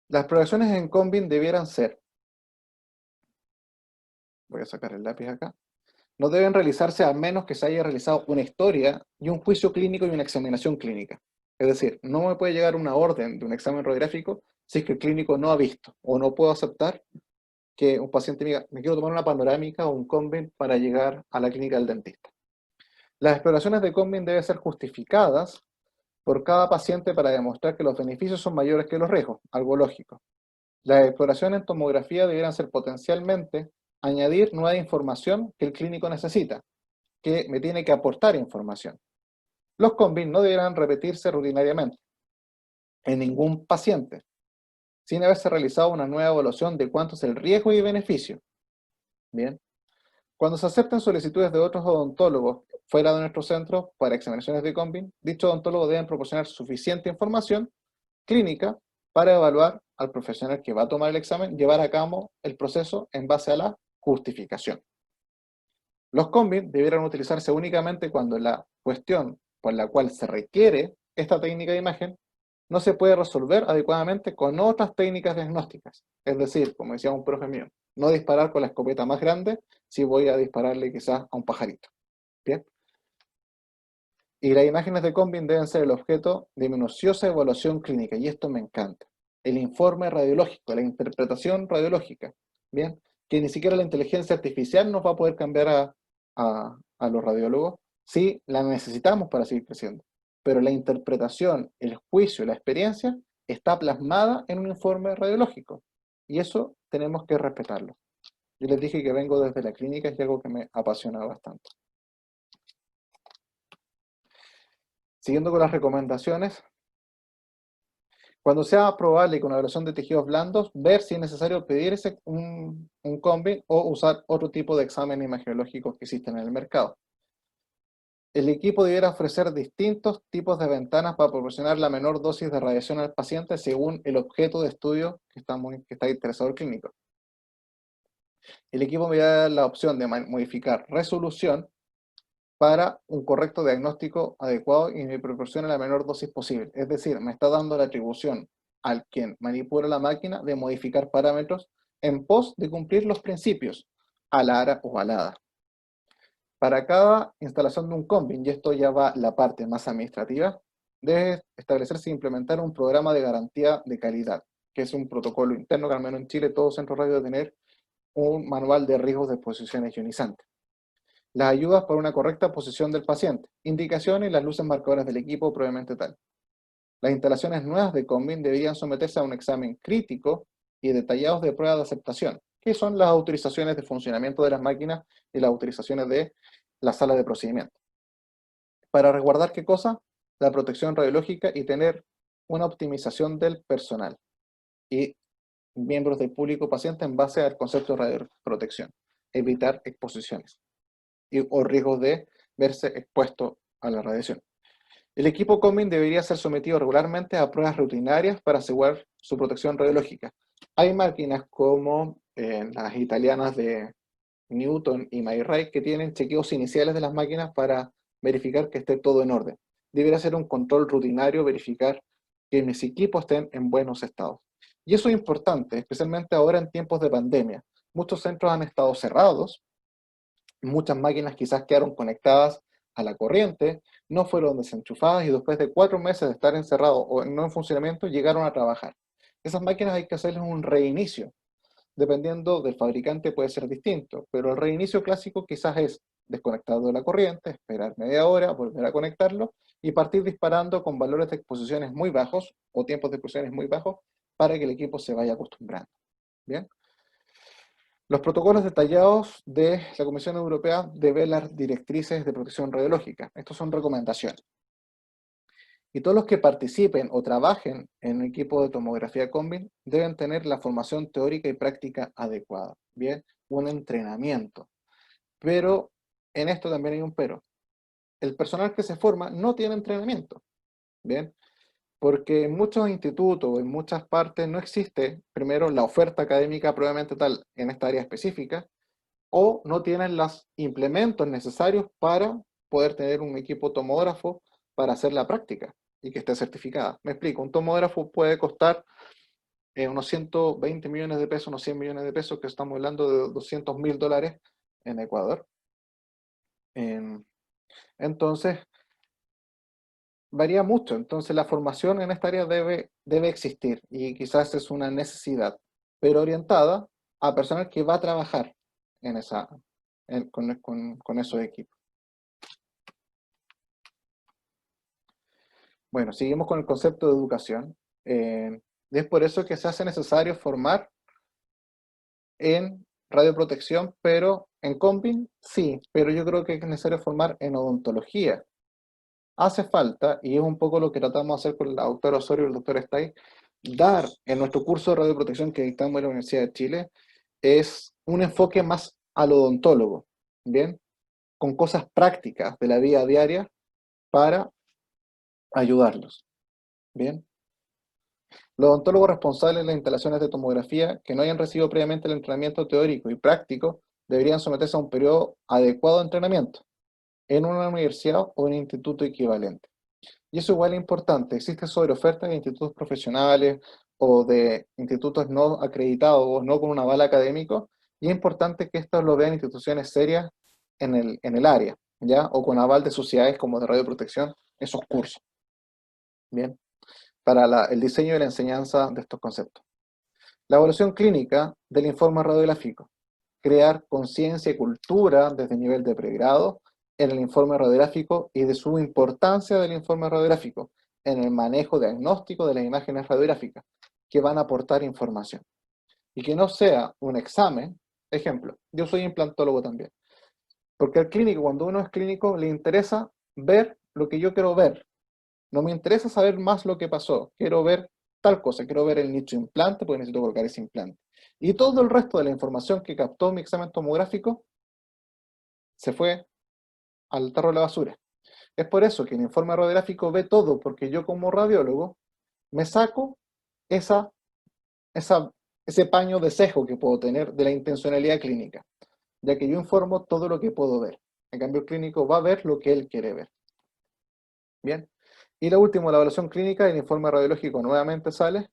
Las progresiones en Combin debieran ser, voy a sacar el lápiz acá, no deben realizarse a menos que se haya realizado una historia y un juicio clínico y una examinación clínica. Es decir, no me puede llegar una orden de un examen radiográfico si es que el clínico no ha visto, o no puedo aceptar que un paciente me diga, me quiero tomar una panorámica o un Combin para llegar a la clínica del dentista. Las exploraciones de Combin deben ser justificadas por cada paciente para demostrar que los beneficios son mayores que los riesgos, algo lógico. Las exploraciones en tomografía debieran ser potencialmente añadir nueva información que el clínico necesita, que me tiene que aportar información. Los combin no deberán repetirse rutinariamente en ningún paciente, sin haberse realizado una nueva evaluación de cuánto es el riesgo y beneficio. Bien. Cuando se acepten solicitudes de otros odontólogos fuera de nuestro centro para examinaciones de combin, dichos odontólogos deben proporcionar suficiente información clínica para evaluar al profesional que va a tomar el examen, llevar a cabo el proceso en base a la justificación. Los combin debieran utilizarse únicamente cuando la cuestión por la cual se requiere esta técnica de imagen no se puede resolver adecuadamente con otras técnicas diagnósticas. Es decir, como decía un profe mío, no disparar con la escopeta más grande si voy a dispararle quizás a un pajarito. ¿Bien? Y las imágenes de combin deben ser el objeto de minuciosa evaluación clínica, y esto me encanta. El informe radiológico, la interpretación radiológica, ¿bien? Que ni siquiera la inteligencia artificial nos va a poder cambiar a los radiólogos, sí la necesitamos para seguir creciendo. Pero la interpretación, el juicio, la experiencia, está plasmada en un informe radiológico. Y eso tenemos que respetarlo. Yo les dije que vengo desde la clínica, es algo que me apasiona bastante. Siguiendo con las recomendaciones, cuando sea probable con evaluación de tejidos blandos, ver si es necesario pedir un combin o usar otro tipo de exámenes imagiológicos que existen en el mercado. El equipo deberá ofrecer distintos tipos de ventanas para proporcionar la menor dosis de radiación al paciente según el objeto de estudio que está interesado el clínico. El equipo me da la opción de modificar resolución para un correcto diagnóstico adecuado y me proporciona la menor dosis posible. Es decir, me está dando la atribución al quien manipula la máquina de modificar parámetros en pos de cumplir los principios, ALA o ALADA. Para cada instalación de un combin, y esto ya va la parte más administrativa, debe establecerse e implementar un programa de garantía de calidad, que es un protocolo interno que al menos en Chile todo centro radio debe tener un manual de riesgos de exposiciones ionizantes. Las ayudas para una correcta posición del paciente, indicaciones y las luces marcadoras del equipo probablemente tal. Las instalaciones nuevas de combin deberían someterse a un examen crítico y detallados de prueba de aceptación, que son las autorizaciones de funcionamiento de las máquinas y las autorizaciones de la sala de procedimiento. Para resguardar ¿qué cosa? La protección radiológica y tener una optimización del personal y miembros del público paciente en base al concepto de radioprotección. Evitar exposiciones o riesgos de verse expuesto a la radiación. El equipo combin debería ser sometido regularmente a pruebas rutinarias para asegurar su protección radiológica. Hay máquinas como las italianas de Newton y Mayray que tienen chequeos iniciales de las máquinas para verificar que esté todo en orden. Debería ser un control rutinario, verificar que mis equipos estén en buenos estados. Y eso es importante, especialmente ahora en tiempos de pandemia. Muchos centros han estado cerrados, muchas máquinas quizás quedaron conectadas a la corriente, no fueron desenchufadas y después de 4 meses de estar encerrados o no en funcionamiento, llegaron a trabajar. Esas máquinas hay que hacerles un reinicio. Dependiendo del fabricante puede ser distinto, pero el reinicio clásico quizás es desconectarlo de la corriente, esperar media hora, volver a conectarlo y partir disparando con valores de exposiciones muy bajos o tiempos de exposiciones muy bajos para que el equipo se vaya acostumbrando. ¿Bien? Los protocolos detallados de la Comisión Europea de las directrices de protección radiológica. Estos son recomendaciones. Y todos los que participen o trabajen en un equipo de tomografía combin deben tener la formación teórica y práctica adecuada. Bien, un entrenamiento. Pero en esto también hay un pero. El personal que se forma no tiene entrenamiento. Bien, porque en muchos institutos, en muchas partes, no existe, primero, la oferta académica probablemente tal en esta área específica, o no tienen los implementos necesarios para poder tener un equipo tomógrafo para hacer la práctica y que esté certificada. Me explico, un tomógrafo puede costar unos 120 millones de pesos, unos 100 millones de pesos, que estamos hablando de $200.000 en Ecuador. Entonces, varía mucho. Entonces, la formación en esta área debe existir y quizás es una necesidad, pero orientada a personal que va a trabajar en con esos equipos. Bueno, seguimos con el concepto de educación. Y es por eso que se hace necesario formar en radioprotección, pero en COMBIN sí, pero yo creo que es necesario formar en odontología. Hace falta, y es un poco lo que tratamos de hacer con la doctora Osorio y el doctor Stay, dar en nuestro curso de radioprotección que dictamos en la Universidad de Chile, es un enfoque más al odontólogo, ¿bien? Con cosas prácticas de la vida diaria para ayudarlos, ¿bien? Los odontólogos responsables de las instalaciones de tomografía que no hayan recibido previamente el entrenamiento teórico y práctico deberían someterse a un periodo adecuado de entrenamiento en una universidad o en un instituto equivalente. Y eso igual es importante. Existe sobreoferta de institutos profesionales o de institutos no acreditados o no con un aval académico, y es importante que estos lo vean instituciones serias en el área, ¿ya? O con aval de sociedades como de radioprotección, esos cursos, ¿bien? Para el diseño y la enseñanza de estos conceptos. La evaluación clínica del informe radiográfico. Crear conciencia y cultura desde el nivel de pregrado en el informe radiográfico y de su importancia del informe radiográfico en el manejo diagnóstico de las imágenes radiográficas que van a aportar información. Y que no sea un examen. Ejemplo, yo soy implantólogo también. Porque al clínico, cuando uno es clínico, le interesa ver lo que yo quiero ver. No me interesa saber más lo que pasó. Quiero ver tal cosa. Quiero ver el nicho implante porque necesito colocar ese implante. Y todo el resto de la información que captó mi examen tomográfico se fue al tarro de la basura. Es por eso que el informe radiográfico ve todo, porque yo como radiólogo me saco ese paño de sesgo que puedo tener de la intencionalidad clínica, ya que yo informo todo lo que puedo ver. En cambio, el clínico va a ver lo que él quiere ver. Bien. Y lo último, la evaluación clínica, el informe radiológico nuevamente sale,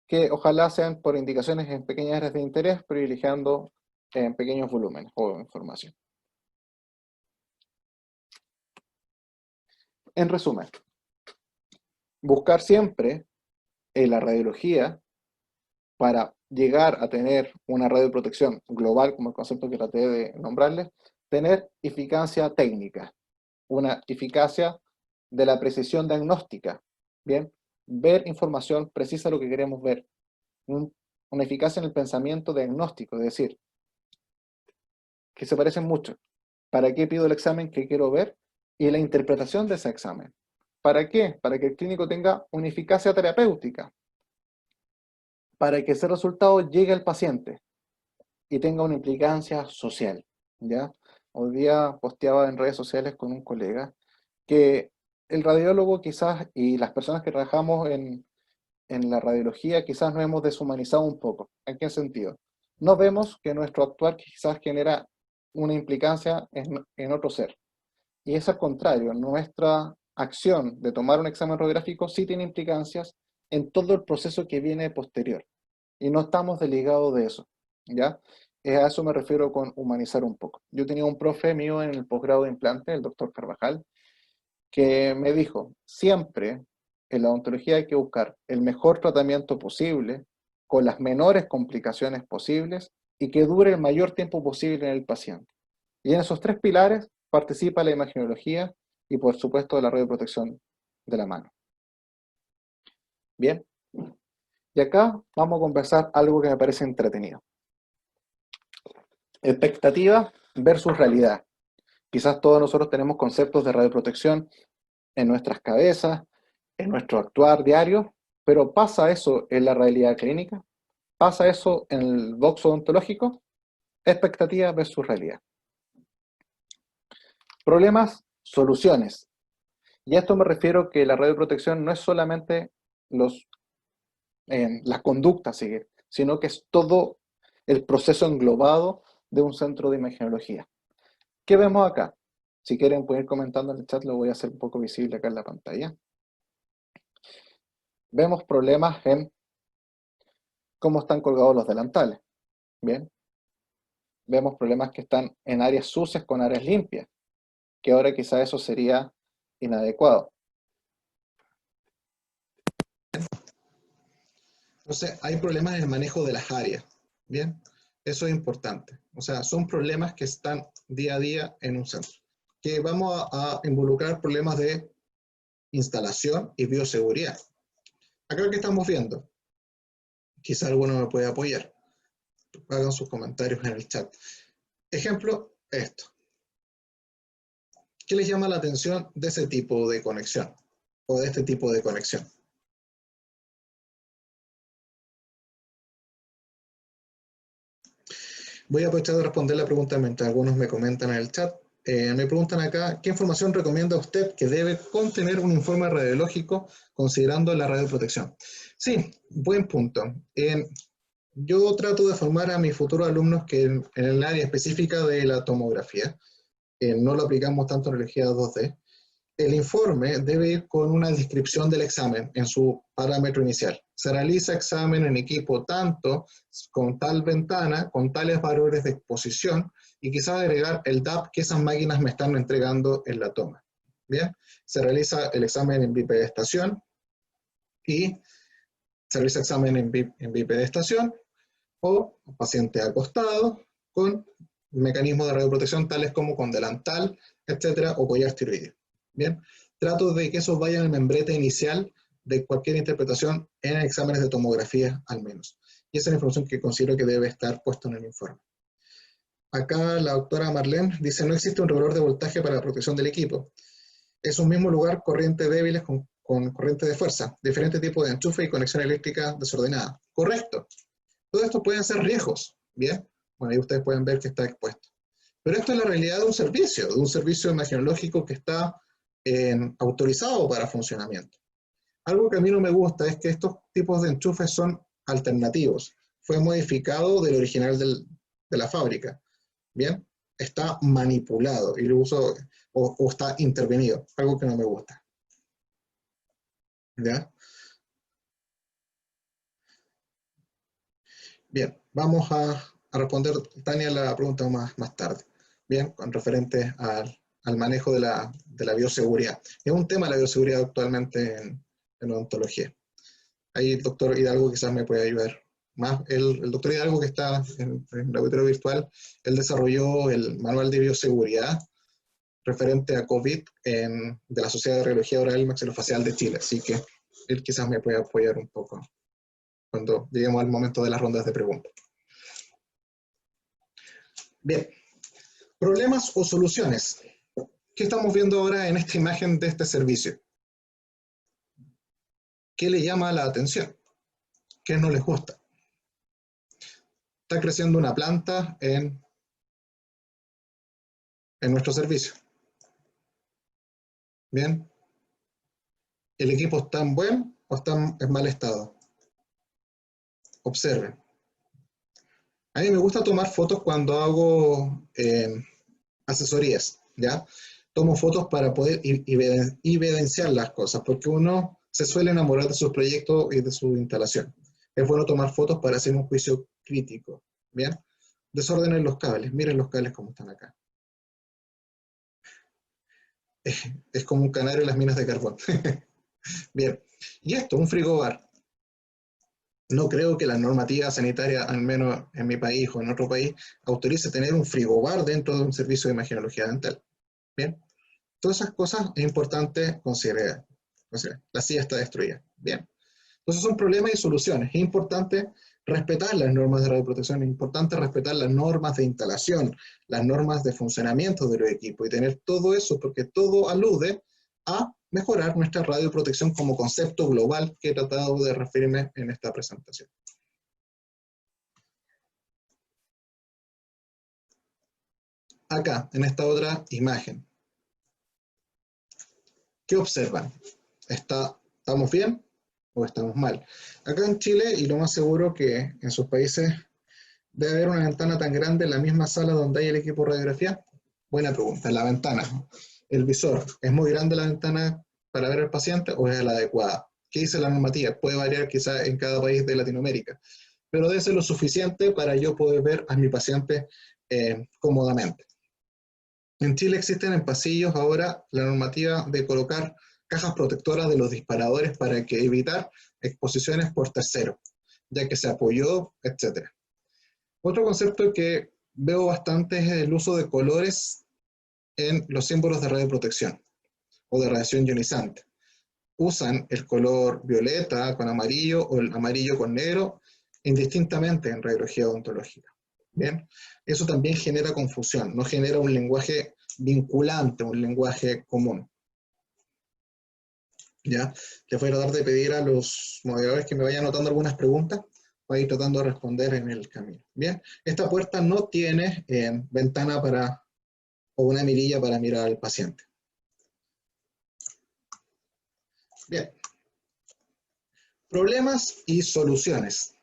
que ojalá sean por indicaciones en pequeñas áreas de interés, privilegiando en pequeños volúmenes o información. En resumen, buscar siempre en la radiología para llegar a tener una radioprotección global, como el concepto que traté de nombrarles, tener eficacia técnica, una eficacia de la precisión diagnóstica, ¿bien? Ver información precisa lo que queremos ver, una eficacia en el pensamiento diagnóstico, es decir, que se parecen mucho. ¿Para qué pido el examen que quiero ver? Y la interpretación de ese examen. ¿Para qué? Para que el clínico tenga una eficacia terapéutica, para que ese resultado llegue al paciente y tenga una implicancia social, ¿ya? Hoy día posteaba en redes sociales con un colega que el radiólogo quizás y las personas que trabajamos en la radiología quizás nos hemos deshumanizado un poco. ¿En qué sentido? No vemos que nuestro actuar quizás genera una implicancia en otro ser. Y es al contrario, nuestra acción de tomar un examen radiográfico sí tiene implicancias en todo el proceso que viene posterior. Y no estamos desligados de eso, ¿ya? A eso me refiero con humanizar un poco. Yo tenía un profe mío en el posgrado de implante, el doctor Carvajal, que me dijo, siempre en la odontología hay que buscar el mejor tratamiento posible, con las menores complicaciones posibles y que dure el mayor tiempo posible en el paciente. Y en esos tres pilares participa la imagenología y por supuesto la radioprotección de la mano. Bien, y acá vamos a conversar algo que me parece entretenido. Expectativa versus realidad. Quizás todos nosotros tenemos conceptos de radioprotección en nuestras cabezas, en nuestro actuar diario, pero ¿pasa eso en la realidad clínica? ¿Pasa eso en el box odontológico? Expectativa versus realidad. Problemas, soluciones. Y a esto me refiero que la radioprotección no es solamente las conductas, sino que es todo el proceso englobado de un centro de imagenología. ¿Qué vemos acá? Si quieren pueden ir comentando en el chat, lo voy a hacer un poco visible acá en la pantalla. Vemos problemas en cómo están colgados los delantales. Bien. Vemos problemas que están en áreas sucias con áreas limpias, que ahora quizá eso sería inadecuado. Entonces, hay problemas en el manejo de las áreas, ¿bien? Eso es importante. O sea, son problemas que están día a día en un centro. Que vamos a involucrar problemas de instalación y bioseguridad. Acá que estamos viendo, quizá alguno me puede apoyar. Hagan sus comentarios en el chat. Ejemplo, esto. ¿Qué les llama la atención de ese tipo de conexión? O de este tipo de conexión. Voy a aprovechar de responder la pregunta mientras algunos me comentan en el chat. Me preguntan acá, ¿qué información recomienda usted que debe contener un informe radiológico considerando la radioprotección? Sí, buen punto. Yo trato de formar a mis futuros alumnos que en el área específica de la tomografía, no lo aplicamos tanto en radiología 2D, el informe debe ir con una descripción del examen en su parámetro inicial. Se realiza examen en equipo tanto con tal ventana, con tales valores de exposición, y quizás agregar el DAP que esas máquinas me están entregando en la toma. Bien, se realiza el examen en bipedestación y se realiza examen en bipedestación o paciente acostado con mecanismos de radioprotección tales como con delantal, etcétera, o collar tiroideo. Bien, trato de que eso vaya en el membrete inicial de cualquier interpretación en exámenes de tomografía al menos. Y esa es la información que considero que debe estar puesta en el informe. Acá la doctora Marlene dice, no existe un regulador de voltaje para la protección del equipo. Es un mismo lugar, corrientes débiles con corriente de fuerza, diferentes tipos de enchufe y conexión eléctrica desordenada. Correcto. Todo esto pueden ser riesgos, ¿bien? Bueno, ahí ustedes pueden ver que está expuesto. Pero esto es la realidad de un servicio imagenológico que está autorizado para funcionamiento. Algo que a mí no me gusta es que estos tipos de enchufes son alternativos. Fue modificado del original de la fábrica, ¿bien? Está manipulado y lo uso o está intervenido, algo que no me gusta. ¿Ya? Bien, vamos a responder, Tania, la pregunta más tarde. Bien, con referente al manejo de la bioseguridad. Es un tema la bioseguridad actualmente en odontología. Ahí el doctor Hidalgo quizás me puede ayudar más. El doctor Hidalgo, que está en el laboratorio virtual, él desarrolló el manual de bioseguridad referente a COVID de la Sociedad de Radiología Oral y Maxilofacial de Chile. Así que él quizás me puede apoyar un poco cuando lleguemos al momento de las rondas de preguntas. Bien, problemas o soluciones. ¿Qué estamos viendo ahora en esta imagen de este servicio? ¿Qué le llama la atención? ¿Qué no les gusta? Está creciendo una planta en nuestro servicio. Bien. ¿El equipo está en buen o está en mal estado? Observen. A mí me gusta tomar fotos cuando hago asesorías, ¿ya? Tomo fotos para poder evidenciar las cosas, porque uno se suele enamorar de sus proyectos y de su instalación. Es bueno tomar fotos para hacer un juicio crítico, ¿bien? Desorden en los cables, miren los cables como están acá. Es como un canario en las minas de carbón. Bien, y esto, un frigobar. No creo que la normativa sanitaria, al menos en mi país o en otro país, autorice tener un frigobar dentro de un servicio de imagenología dental. Bien, todas esas cosas es importante considerar. La silla está destruida. Bien, entonces son problemas y soluciones. Es importante respetar las normas de radioprotección, es importante respetar las normas de instalación, las normas de funcionamiento de los equipos y tener todo eso, porque todo alude a mejorar nuestra radioprotección como concepto global que he tratado de referirme en esta presentación. Acá, en esta otra imagen, ¿qué observan? ¿Estamos bien o estamos mal? Acá en Chile, y lo más seguro que en sus países, ¿debe haber una ventana tan grande en la misma sala donde hay el equipo de radiografía? Buena pregunta. La ventana, el visor, ¿es muy grande la ventana para ver al paciente o es la adecuada? ¿Qué dice la normativa? Puede variar quizá en cada país de Latinoamérica, pero debe ser lo suficiente para yo poder ver a mi paciente cómodamente. En Chile existen en pasillos ahora la normativa de colocar cajas protectoras de los disparadores para que evitar exposiciones por terceros, ya que se apoyó, etc. Otro concepto que veo bastante es el uso de colores en los símbolos de radioprotección o de radiación ionizante. usan el color violeta con amarillo o el amarillo con negro indistintamente en radiología odontológica. Bien, eso también genera confusión, no genera un lenguaje vinculante, un lenguaje común. ¿Ya? Les voy a tratar de pedir a los moderadores que me vayan anotando algunas preguntas para ir tratando de responder en el camino. Bien, esta puerta no tiene ventana o una mirilla para mirar al paciente. Bien. Problemas y soluciones.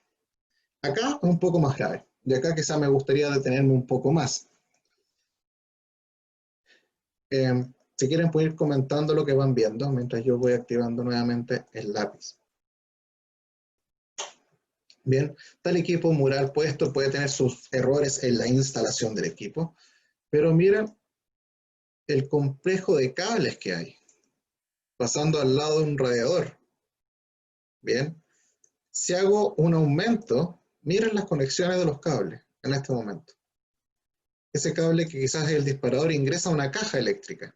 Acá es un poco más grave. Y acá quizá me gustaría detenerme un poco más. Si quieren pueden ir comentando lo que van viendo mientras yo voy activando nuevamente el lápiz. Bien, tal equipo mural puesto puede tener sus errores en la instalación del equipo, pero miren el complejo de cables que hay, pasando al lado de un radiador. Bien, si hago un aumento, miren las conexiones de los cables en este momento. Ese cable que quizás es el disparador ingresa a una caja eléctrica.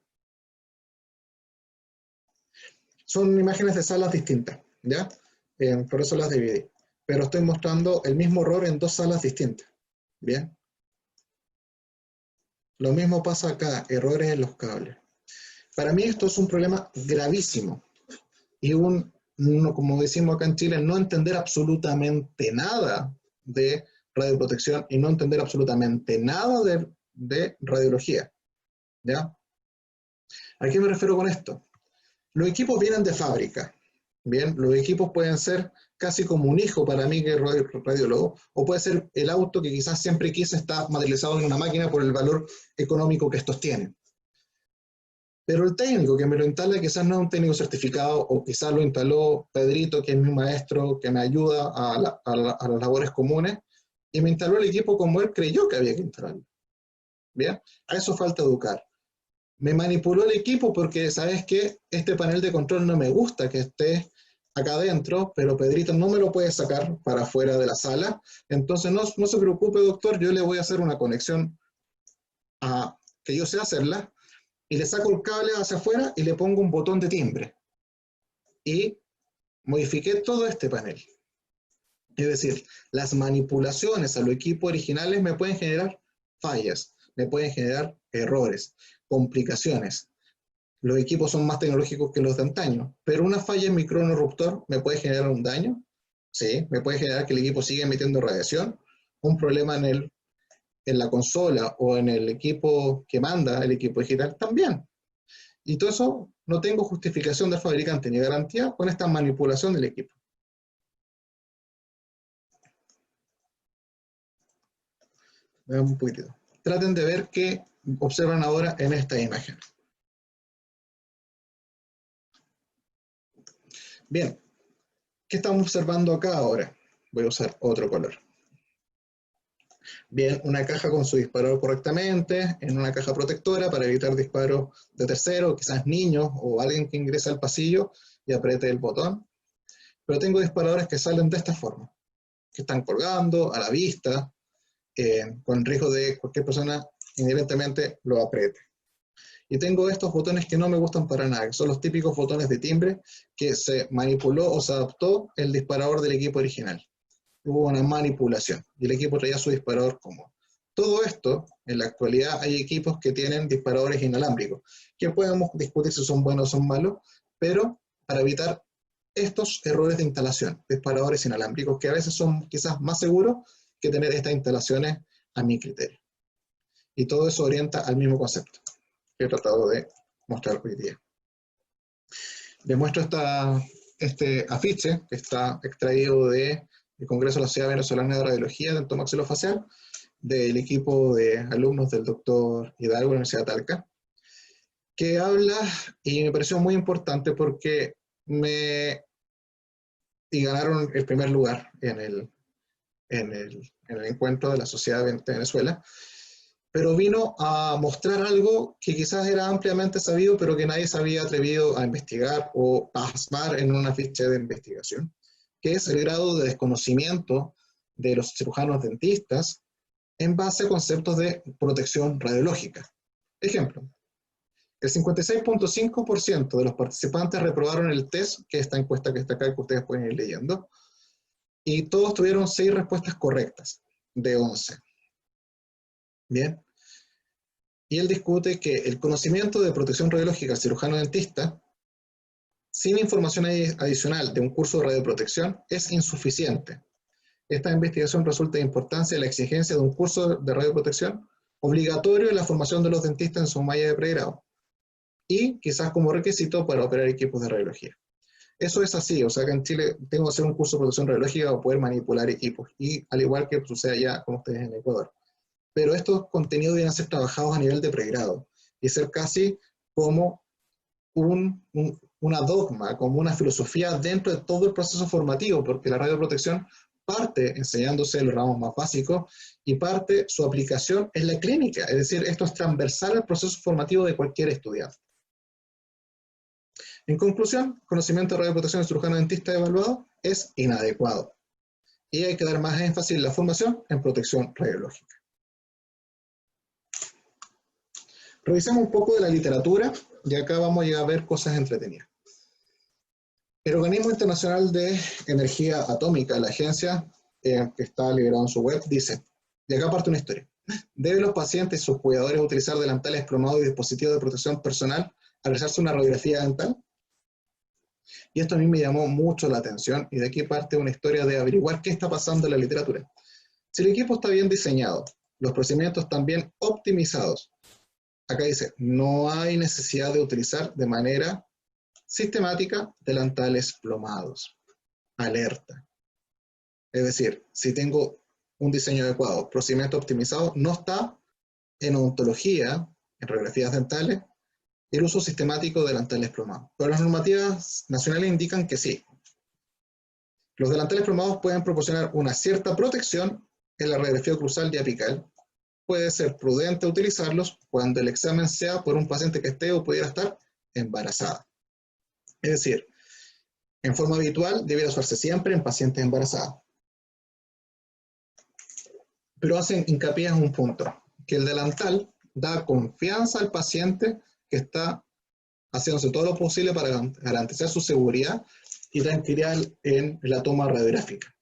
Son imágenes de salas distintas, ¿ya? Por eso las dividí. Pero estoy mostrando el mismo error en dos salas distintas, ¿bien? Lo mismo pasa acá, errores en los cables. Para mí esto es un problema gravísimo. Y como decimos acá en Chile, no entender absolutamente nada de radioprotección y no entender absolutamente nada de radiología, ¿ya? ¿A qué me refiero con esto? Los equipos vienen de fábrica, ¿bien? Los equipos pueden ser casi como un hijo para mí que es radiólogo, o puede ser el auto que quizás siempre quise estar materializado en una máquina por el valor económico que estos tienen. Pero el técnico que me lo instala quizás no es un técnico certificado, o quizás lo instaló Pedrito, que es mi maestro, que me ayuda a las labores comunes, y me instaló el equipo como él creyó que había que instalarlo. ¿Bien? A eso falta educar. Me manipuló el equipo porque, ¿sabes qué? Este panel de control no me gusta que esté acá adentro, pero Pedrito no me lo puede sacar para afuera de la sala. Entonces, no se preocupe, doctor, yo le voy a hacer una conexión que yo sé hacerla, y le saco el cable hacia afuera y le pongo un botón de timbre. Y modifiqué todo este panel. Es decir, las manipulaciones a los equipos originales me pueden generar fallas, me pueden generar errores, complicaciones. Los equipos son más tecnológicos que los de antaño, pero una falla en mi cronorruptor me puede generar un daño, sí, me puede generar que el equipo siga emitiendo radiación, un problema en la consola o en el equipo que manda el equipo digital también. Y todo eso no tengo justificación del fabricante ni garantía con esta manipulación del equipo. Veamos un poquitito. Traten de ver qué observan ahora en esta imagen. Bien, ¿qué estamos observando acá ahora? Voy a usar otro color. Bien, una caja con su disparador correctamente, en una caja protectora para evitar disparos de terceros, quizás niños o alguien que ingresa al pasillo y apriete el botón. Pero tengo disparadores que salen de esta forma, que están colgando a la vista, con riesgo de cualquier persona inherentemente lo apriete. Y tengo estos botones que no me gustan para nada, que son los típicos botones de timbre que se manipuló o se adaptó el disparador del equipo original. Hubo una manipulación y el equipo traía su disparador común. Todo esto, en la actualidad hay equipos que tienen disparadores inalámbricos, que podemos discutir si son buenos o son malos, pero para evitar estos errores de instalación, disparadores inalámbricos, que a veces son quizás más seguros que tener estas instalaciones a mi criterio. Y todo eso orienta al mismo concepto que he tratado de mostrar hoy día. Les muestro este afiche que está extraído del Congreso de la Sociedad Venezolana de Radiología Dentomaxilofacial, del equipo de alumnos del doctor Hidalgo de la Universidad de Talca, que habla, y me pareció muy importante porque ganaron el primer lugar en el encuentro de la Sociedad de Venezuela, pero vino a mostrar algo que quizás era ampliamente sabido, pero que nadie se había atrevido a investigar o plasmar en una ficha de investigación, que es el grado de desconocimiento de los cirujanos dentistas en base a conceptos de protección radiológica. Ejemplo, el 56.5% de los participantes reprobaron el test, que es esta encuesta que está acá, que ustedes pueden ir leyendo, y todos tuvieron 6 respuestas correctas, de 11. Bien. Y él discute que el conocimiento de protección radiológica al cirujano dentista, sin información adicional de un curso de radioprotección, es insuficiente. Esta investigación resulta de importancia en la exigencia de un curso de radioprotección obligatorio en la formación de los dentistas en su malla de pregrado, y quizás como requisito para operar equipos de radiología. Eso es así, o sea que en Chile tengo que hacer un curso de protección radiológica para poder manipular equipos, y al igual que sucede allá con ustedes en Ecuador. Pero estos contenidos deben ser trabajados a nivel de pregrado, y ser casi como una dogma, como una filosofía dentro de todo el proceso formativo, porque la radioprotección parte enseñándose los ramos más básicos y parte su aplicación en la clínica, es decir, esto es transversal al proceso formativo de cualquier estudiante. En conclusión, el conocimiento de radioprotección del cirujano dentista evaluado es inadecuado y hay que dar más énfasis en la formación en protección radiológica. Revisemos un poco de la literatura y acá vamos a llegar a ver cosas entretenidas. El Organismo Internacional de Energía Atómica, la agencia que está liberado en su web, dice, y acá parte una historia, ¿deben los pacientes y sus cuidadores utilizar delantales plomados y dispositivos de protección personal al realizarse una radiografía dental? Y esto a mí me llamó mucho la atención, y de aquí parte una historia de averiguar qué está pasando en la literatura. Si el equipo está bien diseñado, los procedimientos están bien optimizados, acá dice, no hay necesidad de utilizar de manera sistemática delantales plomados. Alerta. Es decir, si tengo un diseño adecuado, procedimiento optimizado, no está en odontología, en radiografías dentales, el uso sistemático de delantales plomados. Pero las normativas nacionales indican que sí. Los delantales plomados pueden proporcionar una cierta protección en la radiografía oclusal y apical. Puede ser prudente utilizarlos cuando el examen sea por un paciente que esté o pudiera estar embarazada. Es decir, en forma habitual debiera usarse siempre en pacientes embarazados. Pero hacen hincapié en un punto, que el delantal da confianza al paciente que está haciéndose todo lo posible para garantizar su seguridad y tranquilidad en la toma radiográfica.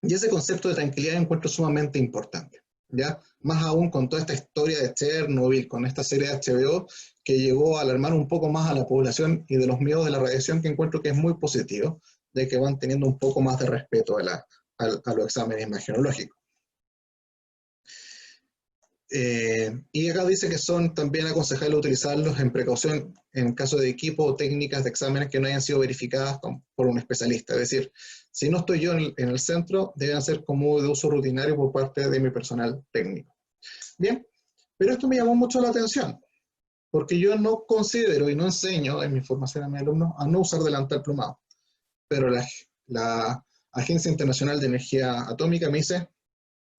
Y ese concepto de tranquilidad encuentro sumamente importante, ¿ya? Más aún con toda esta historia de Chernobyl, con esta serie de HBO, que llegó a alarmar un poco más a la población y de los miedos de la radiación, que encuentro que es muy positivo, de que van teniendo un poco más de respeto a los exámenes imagenológicos. Y acá dice que son también aconsejables utilizarlos en precaución en caso de equipo o técnicas de exámenes que no hayan sido verificadas por un especialista. Es decir, si no estoy yo en el centro, deben ser como de uso rutinario por parte de mi personal técnico. Bien, pero esto me llamó mucho la atención, porque yo no considero y no enseño en mi formación a mis alumnos a no usar delantal plomado. Pero la Agencia Internacional de Energía Atómica me dice,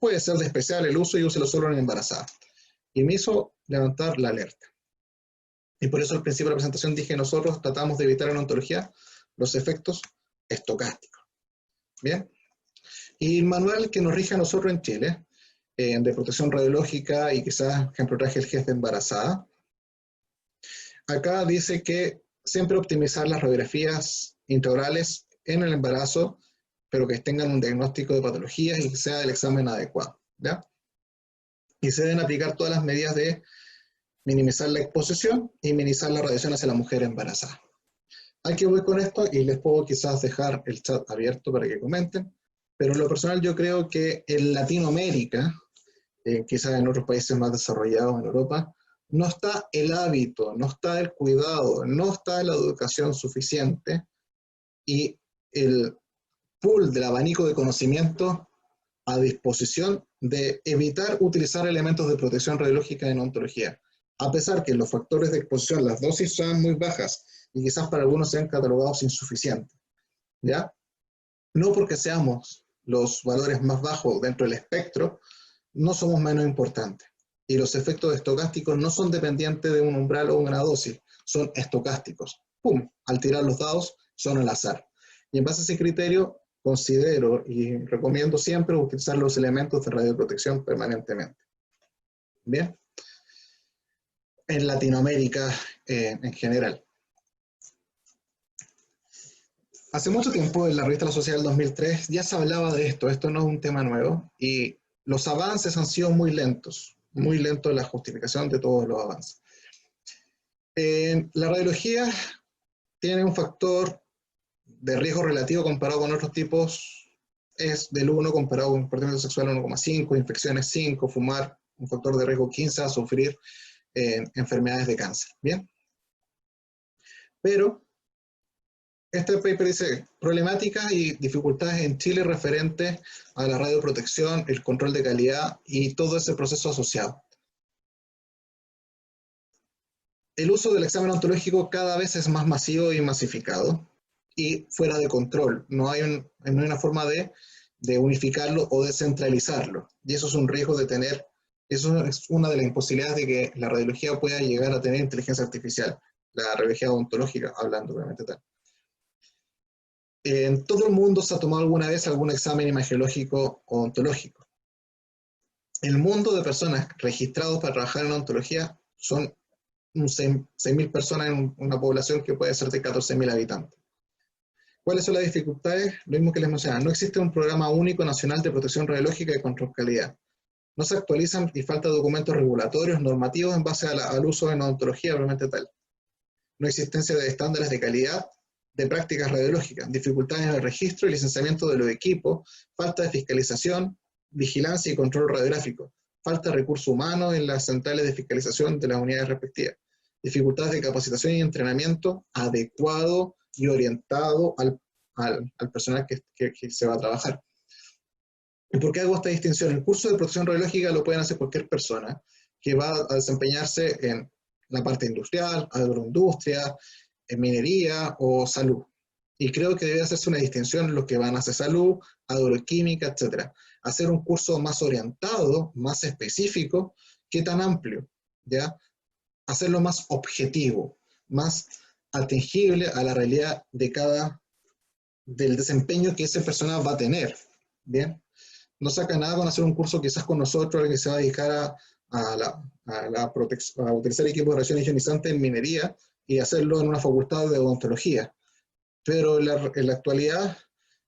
puede ser de especial el uso y úselo solo en embarazada. Y me hizo levantar la alerta. Y por eso al principio de la presentación dije, nosotros tratamos de evitar en odontología los efectos estocásticos. Bien. Y el manual que nos rige a nosotros en Chile, de protección radiológica y quizás, ejemplo, traje el GES de embarazada, acá dice que siempre optimizar las radiografías intraorales en el embarazo, pero que tengan un diagnóstico de patologías y que sea el examen adecuado, ¿ya? Y se deben aplicar todas las medidas de minimizar la exposición y minimizar la radiación hacia la mujer embarazada. Aquí voy con esto y les puedo quizás dejar el chat abierto para que comenten, pero en lo personal yo creo que en Latinoamérica, quizás en otros países más desarrollados en Europa, no está el hábito, no está el cuidado, no está la educación suficiente y el pool del abanico de conocimiento a disposición de evitar utilizar elementos de protección radiológica en odontología. A pesar que los factores de exposición, las dosis son muy bajas y quizás para algunos sean catalogados insuficientes, ¿ya? No porque seamos los valores más bajos dentro del espectro, no somos menos importantes. Y los efectos estocásticos no son dependientes de un umbral o una dosis, son estocásticos. ¡Pum! Al tirar los dados son al azar. Y en base a ese criterio, considero y recomiendo siempre utilizar los elementos de radioprotección permanentemente. Bien. en Latinoamérica en general. Hace mucho tiempo, en la revista La Sociedad del 2003, ya se hablaba de esto no es un tema nuevo, y los avances han sido muy lentos la justificación de todos los avances. La radiología tiene un factor de riesgo relativo comparado con otros tipos, es del 1 comparado con comportamiento sexual 1,5, infecciones 5, fumar un factor de riesgo 15 a sufrir enfermedades de cáncer. Bien, pero este paper dice problemáticas y dificultades en Chile referentes a la radioprotección, el control de calidad y todo ese proceso asociado. El uso del examen ontológico cada vez es más masivo y masificado y fuera de control. No hay una forma de unificarlo o descentralizarlo. Y eso es un riesgo de tener, eso es una de las imposibilidades de que la radiología pueda llegar a tener inteligencia artificial, la radiología ontológica, hablando obviamente tal. En todo el mundo se ha tomado alguna vez algún examen imagiológico o ontológico. El mundo de personas registrados para trabajar en ontología son 6.000 personas en una población que puede ser de 14.000 habitantes. ¿Cuáles son las dificultades? Lo mismo que les mencionaba, no existe un programa único nacional de protección radiológica y control calidad. No se actualizan y falta documentos regulatorios, normativos en base al uso en odontología realmente tal. No existencia de estándares de calidad de prácticas radiológicas, dificultades en el registro y licenciamiento de los equipos, falta de fiscalización, vigilancia y control radiográfico, falta de recursos humanos en las centrales de fiscalización de las unidades respectivas, dificultades de capacitación y entrenamiento adecuado y orientado al personal que se va a trabajar. ¿Y por qué hago esta distinción? El curso de protección radiológica lo pueden hacer cualquier persona que va a desempeñarse en la parte industrial, agroindustria, en minería o salud. Y creo que debe hacerse una distinción en los que van a hacer salud, agroquímica, etc. Hacer un curso más orientado, más específico, que tan amplio, ¿ya? Hacerlo más objetivo, más atingible a la realidad del desempeño que ese personal va a tener, ¿bien? No saca nada con hacer un curso quizás con nosotros, que se va a dedicar a utilizar equipos de rayos ionizantes en minería y hacerlo en una facultad de odontología. Pero en la actualidad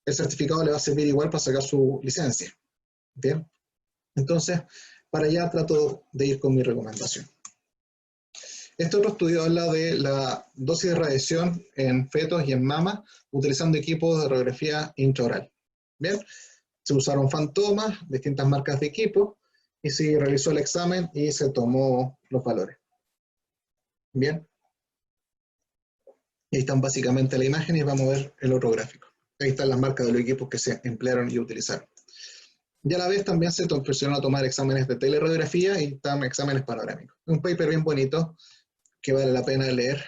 el certificado le va a servir igual para sacar su licencia. ¿Bien? Entonces, para allá trato de ir con mi recomendación. Este otro estudio habla de la dosis de radiación en fetos y en mamas utilizando equipos de radiografía intraoral. ¿Bien? Se usaron fantomas, distintas marcas de equipo, y se realizó el examen y se tomó los valores. Bien. Ahí están básicamente la imagen y vamos a ver el otro gráfico. Ahí están las marcas de los equipos que se emplearon y utilizaron. Y a la vez también se empezaron a tomar exámenes de teleradiografía y también exámenes panorámicos. Un paper bien bonito que vale la pena leer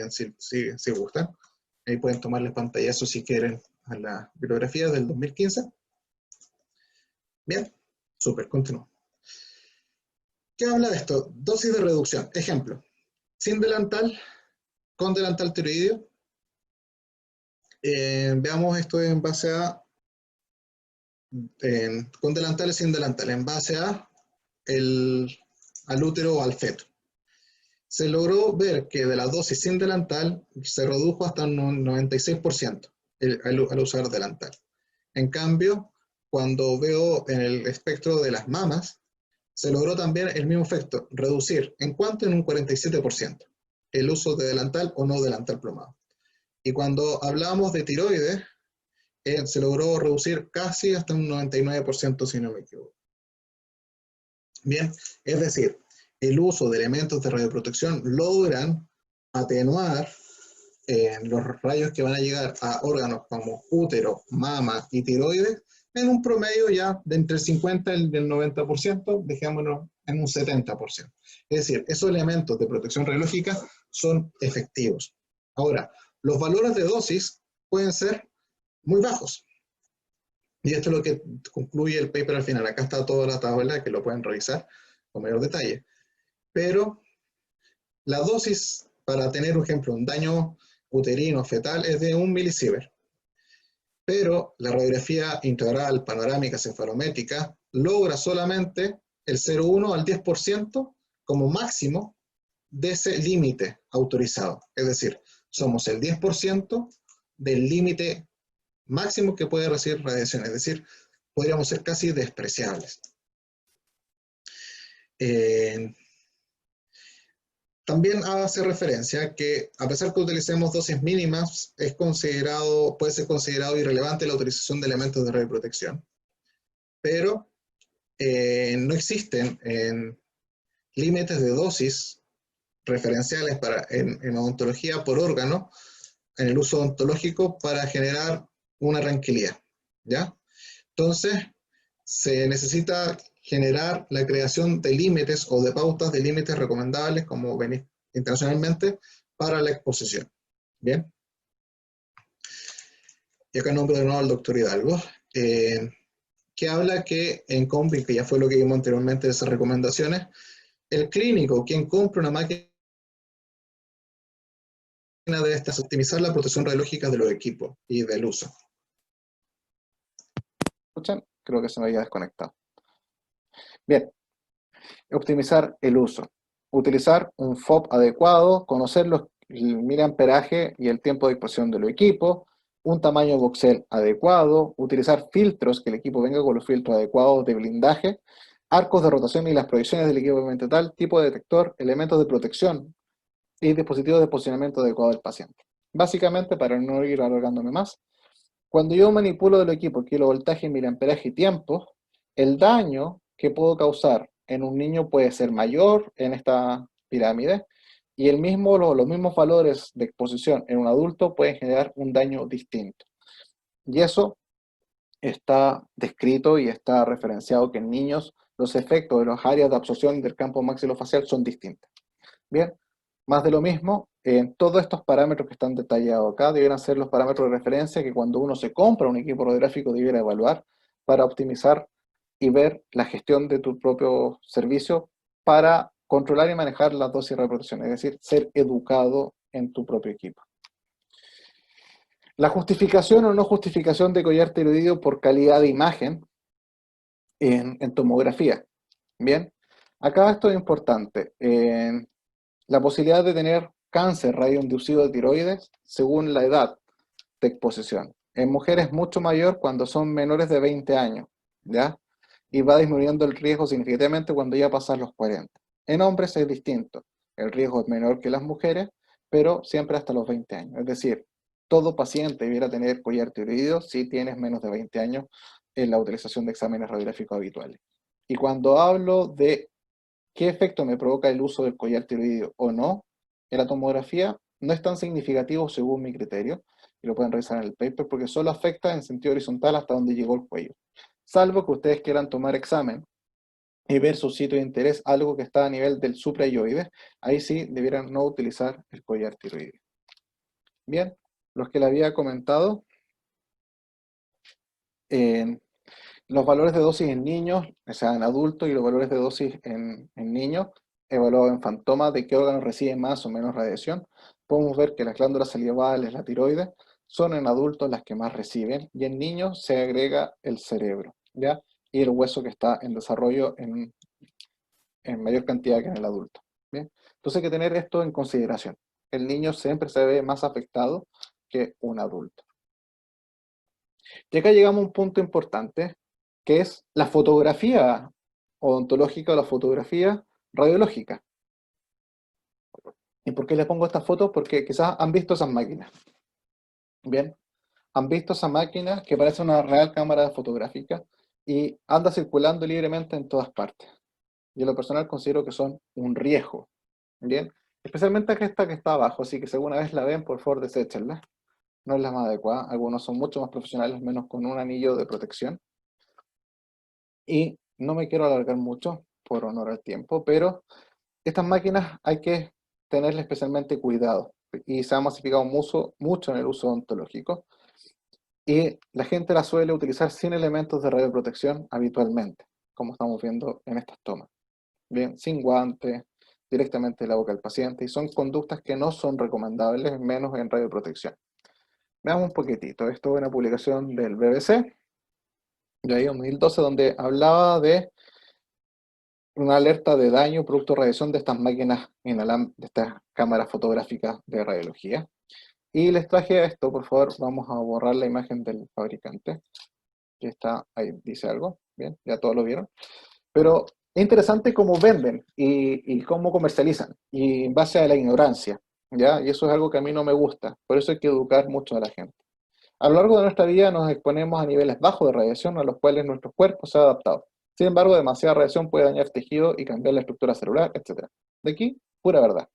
si gustan. Ahí pueden tomarles pantallazo si quieren a la bibliografía del 2015. Bien, súper, continúo. ¿Qué habla de esto? Dosis de reducción. Ejemplo, sin delantal, con delantal tiroideo. Veamos esto en base a con delantal y sin delantal, en base a al útero o al feto. Se logró ver que de la dosis sin delantal se redujo hasta un 96% al usar delantal. En cambio, cuando veo en el espectro de las mamas, se logró también el mismo efecto, reducir, ¿en cuánto? En un 47%, el uso de delantal o no delantal plomado. Y cuando hablamos de tiroides, se logró reducir casi hasta un 99%, si no me equivoco. Bien, es decir, el uso de elementos de radioprotección logran atenuar los rayos que van a llegar a órganos como útero, mama y tiroides en un promedio ya de entre el 50 y el 90%, dejémonos en un 70%. Es decir, esos elementos de protección radiológica son efectivos. Ahora, los valores de dosis pueden ser muy bajos. Y esto es lo que concluye el paper al final. Acá está toda la tabla que lo pueden revisar con mayor detalle. Pero la dosis para tener, por ejemplo, un daño uterino fetal es de 1 milisievert. Pero la radiografía intraoral, panorámica, cefalométrica logra solamente el 0,1 al 10% como máximo de ese límite autorizado. Es decir, somos el 10% del límite máximo que puede recibir radiación. Es decir, podríamos ser casi despreciables. También hace referencia a que, a pesar que utilicemos dosis mínimas, puede ser considerado irrelevante la utilización de elementos de radioprotección. Pero no existen límites de dosis referenciales en odontología por órgano, en el uso odontológico, para generar una tranquilidad, ¿ya? Entonces, se necesita generar la creación de límites o de pautas de límites recomendables, como ven internacionalmente, para la exposición. ¿Bien? Y acá nombro de nuevo al doctor Hidalgo, que habla que en COMPI, que ya fue lo que vimos anteriormente de esas recomendaciones, el clínico, quien compra una máquina, debe optimizar la protección radiológica de los equipos y del uso. ¿Escuchan? Creo que se me había desconectado. Bien, optimizar el uso. Utilizar un FOB adecuado, conocer el miliamperaje y el tiempo de exposición de los equipos, un tamaño voxel adecuado, utilizar filtros, que el equipo venga con los filtros adecuados de blindaje, arcos de rotación y las proyecciones del equipo tal, tipo de detector, elementos de protección y dispositivos de posicionamiento adecuado del paciente. Básicamente, para no ir alargándome más, cuando yo manipulo del equipo kilovoltaje, miliamperaje y tiempo, el daño que puedo causar en un niño puede ser mayor en esta pirámide, y los mismos valores de exposición en un adulto pueden generar un daño distinto. Y eso está descrito y está referenciado que en niños los efectos de las áreas de absorción del campo maxilofacial son distintas. Bien, más de lo mismo, todos estos parámetros que están detallados acá debieran ser los parámetros de referencia que cuando uno se compra un equipo radiográfico debiera evaluar para optimizar y ver la gestión de tu propio servicio para controlar y manejar las dosis de radioprotección, es decir, ser educado en tu propio equipo. La justificación o no justificación de collar tiroideo por calidad de imagen en tomografía. Bien, acá esto es importante. La posibilidad de tener cáncer radioinducido de tiroides según la edad de exposición. En mujeres mucho mayor cuando son menores de 20 años, ¿ya? Y va disminuyendo el riesgo significativamente cuando ya pasan los 40. En hombres es distinto. El riesgo es menor que las mujeres, pero siempre hasta los 20 años. Es decir, todo paciente debiera tener collar tiroideo si tienes menos de 20 años en la utilización de exámenes radiográficos habituales. Y cuando hablo de qué efecto me provoca el uso del collar tiroideo o no, en la tomografía no es tan significativo según mi criterio, y lo pueden revisar en el paper, porque solo afecta en sentido horizontal hasta donde llegó el cuello. Salvo que ustedes quieran tomar examen y ver su sitio de interés, algo que está a nivel del suprayoides, ahí sí debieran no utilizar el collar tiroideo. Bien, los que le había comentado, los valores de dosis en niños, o sea, en adultos, y los valores de dosis en niños, evaluados en Fantoma, de qué órganos reciben más o menos radiación, podemos ver que las glándulas salivales, la tiroides, son en adultos las que más reciben, y en niños se agrega el cerebro, ¿ya? Y el hueso, que está en desarrollo en mayor cantidad que en el adulto, ¿bien? Entonces hay que tener esto en consideración. El niño siempre se ve más afectado que un adulto. Y acá llegamos a un punto importante, que es la fotografía odontológica o la fotografía radiológica. ¿Y por qué les pongo estas fotos? Porque quizás han visto esas máquinas. Bien, han visto esa máquina que parece una real cámara fotográfica y anda circulando libremente en todas partes. Yo en lo personal considero que son un riesgo. Bien, especialmente esta que está abajo, así que si alguna vez la ven, por favor deséchenla. No es la más adecuada, algunos son mucho más profesionales, menos con un anillo de protección. Y no me quiero alargar mucho por honor al tiempo, pero estas máquinas hay que tenerle especialmente cuidado y se ha masificado mucho en el uso odontológico, y la gente la suele utilizar sin elementos de radioprotección habitualmente, como estamos viendo en estas tomas. Bien, sin guantes, directamente de la boca del paciente, y son conductas que no son recomendables, menos en radioprotección. Veamos un poquitito. Esto es una publicación del BBC, de ahí 2012, donde hablaba de una alerta de daño producto de radiación de estas máquinas de estas cámaras fotográficas de radiología. Y les traje esto, por favor, vamos a borrar la imagen del fabricante, que está ahí, dice algo, bien, ya todos lo vieron. Pero es interesante cómo venden y cómo comercializan, y en base a la ignorancia, ¿ya? Y eso es algo que a mí no me gusta, por eso hay que educar mucho a la gente. A lo largo de nuestra vida nos exponemos a niveles bajos de radiación a los cuales nuestro cuerpo se ha adaptado. Sin embargo, demasiada radiación puede dañar tejido y cambiar la estructura celular, etc. De aquí, pura verdad.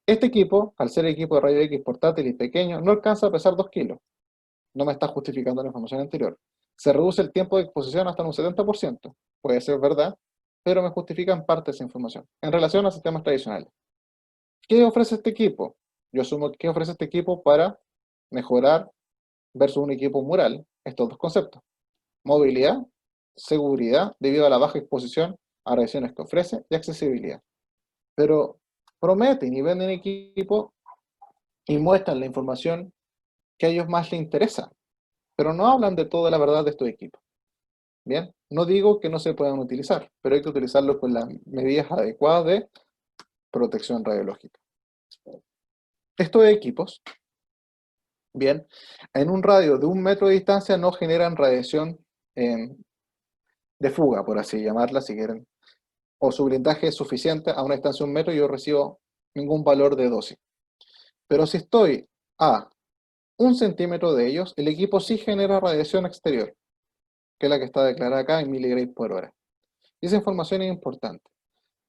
Este equipo, al ser equipo de rayos X portátil y pequeño, no alcanza a pesar 2 kilos. No me está justificando la información anterior. Se reduce el tiempo de exposición hasta un 70%. Puede ser verdad, pero me justifica en parte esa información. En relación a sistemas tradicionales. ¿Qué ofrece este equipo? Yo asumo que ofrece este equipo para mejorar versus un equipo mural estos dos conceptos. Movilidad, seguridad, debido a la baja exposición a radiaciones que ofrece, y accesibilidad. Pero prometen y venden equipo y muestran la información que a ellos más les interesa, pero no hablan de toda la verdad de estos equipos. Bien, no digo que no se puedan utilizar, pero hay que utilizarlos con las medidas adecuadas de protección radiológica. Estos equipos, bien, en un radio de 1 metro de distancia no generan radiación de fuga, por así llamarla, si quieren, o su blindaje es suficiente a una distancia de 1 metro y yo recibo ningún valor de dosis. Pero si estoy a 1 centímetro de ellos, el equipo sí genera radiación exterior, que es la que está declarada acá en miligrados por hora. Y esa información es importante.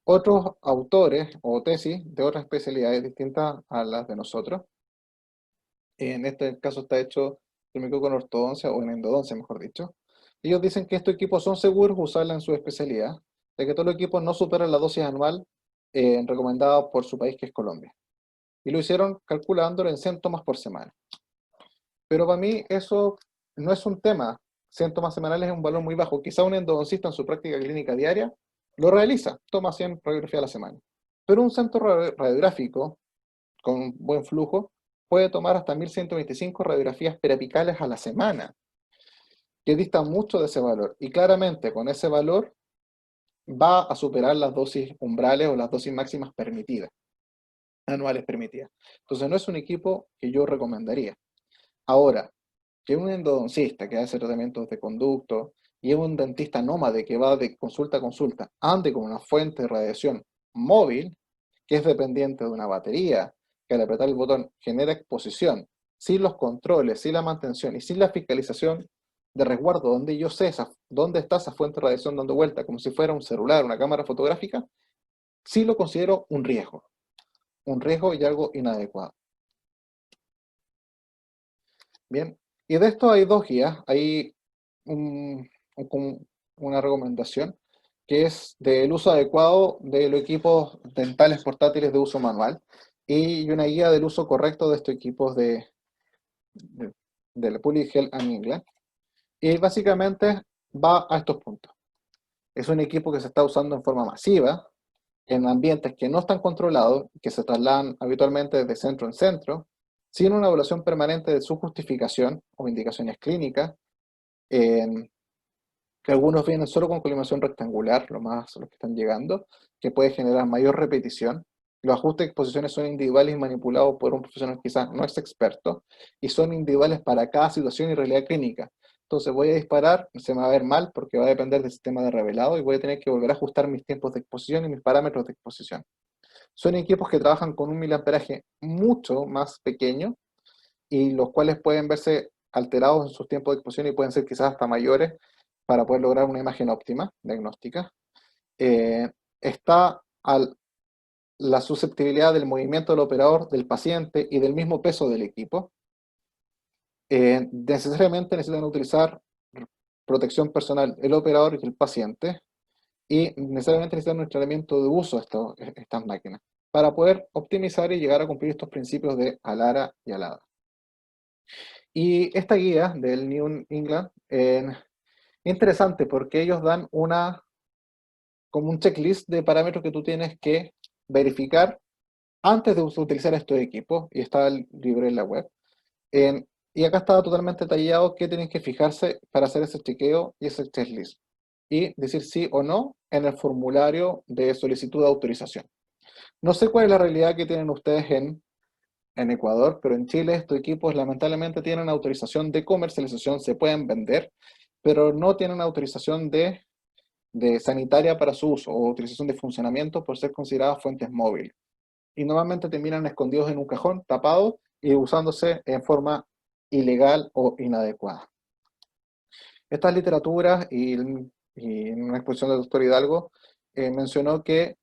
Otros autores o tesis de otras especialidades distintas a las de nosotros, en este caso está hecho, si no me equivoco, en ortodoncia o en endodoncia, mejor dicho, ellos dicen que estos equipos son seguros usarla en su especialidad, de que todos los equipos no superan la dosis anual recomendada por su país, que es Colombia. Y lo hicieron calculándolo en 100 tomas por semana. Pero para mí eso no es un tema. 100 tomas semanales es un valor muy bajo. Quizá un endodoncista en su práctica clínica diaria lo realiza, toma 100 radiografías a la semana. Pero un centro radiográfico con buen flujo puede tomar hasta 1125 radiografías periapicales a la semana, que distan mucho de ese valor. Y claramente con ese valor va a superar las dosis umbrales o las dosis máximas permitidas, anuales permitidas. Entonces no es un equipo que yo recomendaría. Ahora, que un endodoncista que hace tratamientos de conducto y un dentista nómade que va de consulta a consulta, ande con una fuente de radiación móvil, que es dependiente de una batería, que al apretar el botón genera exposición, sin los controles, sin la mantención y sin la fiscalización de resguardo, donde yo sé dónde está esa fuente de radiación dando vuelta, como si fuera un celular, una cámara fotográfica, sí lo considero un riesgo y algo inadecuado. Bien, y de esto hay dos guías. Hay una recomendación que es del uso adecuado de los equipos dentales portátiles de uso manual y una guía del uso correcto de estos equipos de la Public Health and England. Y básicamente va a estos puntos. Es un equipo que se está usando en forma masiva, en ambientes que no están controlados, que se trasladan habitualmente de centro en centro, sin una evaluación permanente de su justificación o indicaciones clínicas, que algunos vienen solo con colimación rectangular, los que están llegando, que puede generar mayor repetición. Los ajustes de exposiciones son individuales y manipulados por un profesional quizás no es experto, y son individuales para cada situación y realidad clínica. Entonces voy a disparar, se me va a ver mal porque va a depender del sistema de revelado y voy a tener que volver a ajustar mis tiempos de exposición y mis parámetros de exposición. Son equipos que trabajan con un miliamperaje mucho más pequeño y los cuales pueden verse alterados en sus tiempos de exposición y pueden ser quizás hasta mayores para poder lograr una imagen óptima, diagnóstica. Está la susceptibilidad del movimiento del operador, del paciente y del mismo peso del equipo. Necesariamente necesitan utilizar protección personal el operador y el paciente, y necesariamente necesitan un entrenamiento de uso de estas máquinas para poder optimizar y llegar a cumplir estos principios de ALARA y ALADA. Y esta guía del New England es interesante porque ellos dan como un checklist de parámetros que tú tienes que verificar antes de utilizar estos equipos, y está libre en la web. Y acá está totalmente detallado qué tienen que fijarse para hacer ese chequeo y ese checklist. y decir sí o no en el formulario de solicitud de autorización. No sé cuál es la realidad que tienen ustedes en Ecuador, pero en Chile estos equipos lamentablemente tienen autorización de comercialización, se pueden vender, pero no tienen autorización de sanitaria para su uso o autorización de funcionamiento por ser consideradas fuentes móviles. Y normalmente terminan escondidos en un cajón, tapados y usándose en forma ilegal o inadecuada. Estas literaturas y en una exposición del doctor Hidalgo mencionó que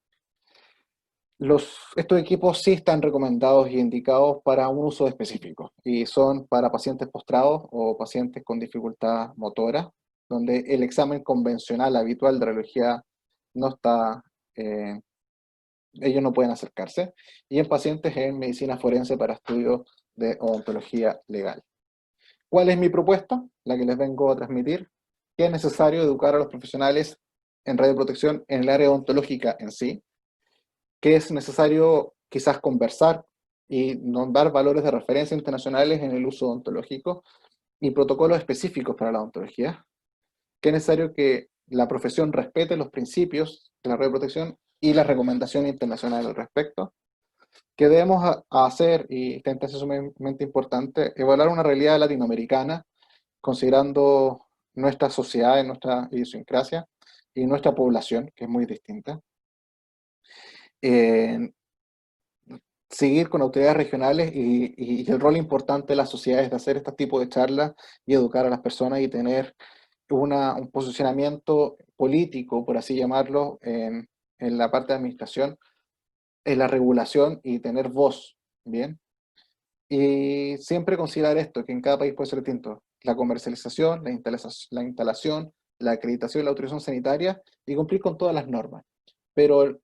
estos equipos sí están recomendados y indicados para un uso específico y son para pacientes postrados o pacientes con dificultad motora, donde el examen convencional habitual de radiología no está, ellos no pueden acercarse, y en pacientes en medicina forense para estudios de odontología legal. ¿Cuál es mi propuesta? La que les vengo a transmitir, que es necesario educar a los profesionales en radioprotección en el área odontológica en sí, que es necesario quizás conversar y nombrar valores de referencia internacionales en el uso odontológico y protocolos específicos para la odontología, que es necesario que la profesión respete los principios de la radioprotección y las recomendaciones internacionales al respecto, que debemos hacer, y esta es sumamente importante, evaluar una realidad latinoamericana, considerando nuestra sociedad, nuestra idiosincrasia y nuestra población, que es muy distinta. Seguir con autoridades regionales y el rol importante de las sociedades de hacer este tipo de charlas y educar a las personas y tener un posicionamiento político, por así llamarlo, en la parte de administración, en la regulación y tener voz, ¿bien? Y siempre considerar esto, que en cada país puede ser distinto. La comercialización, la instalación, la acreditación y la autorización sanitaria y cumplir con todas las normas. Pero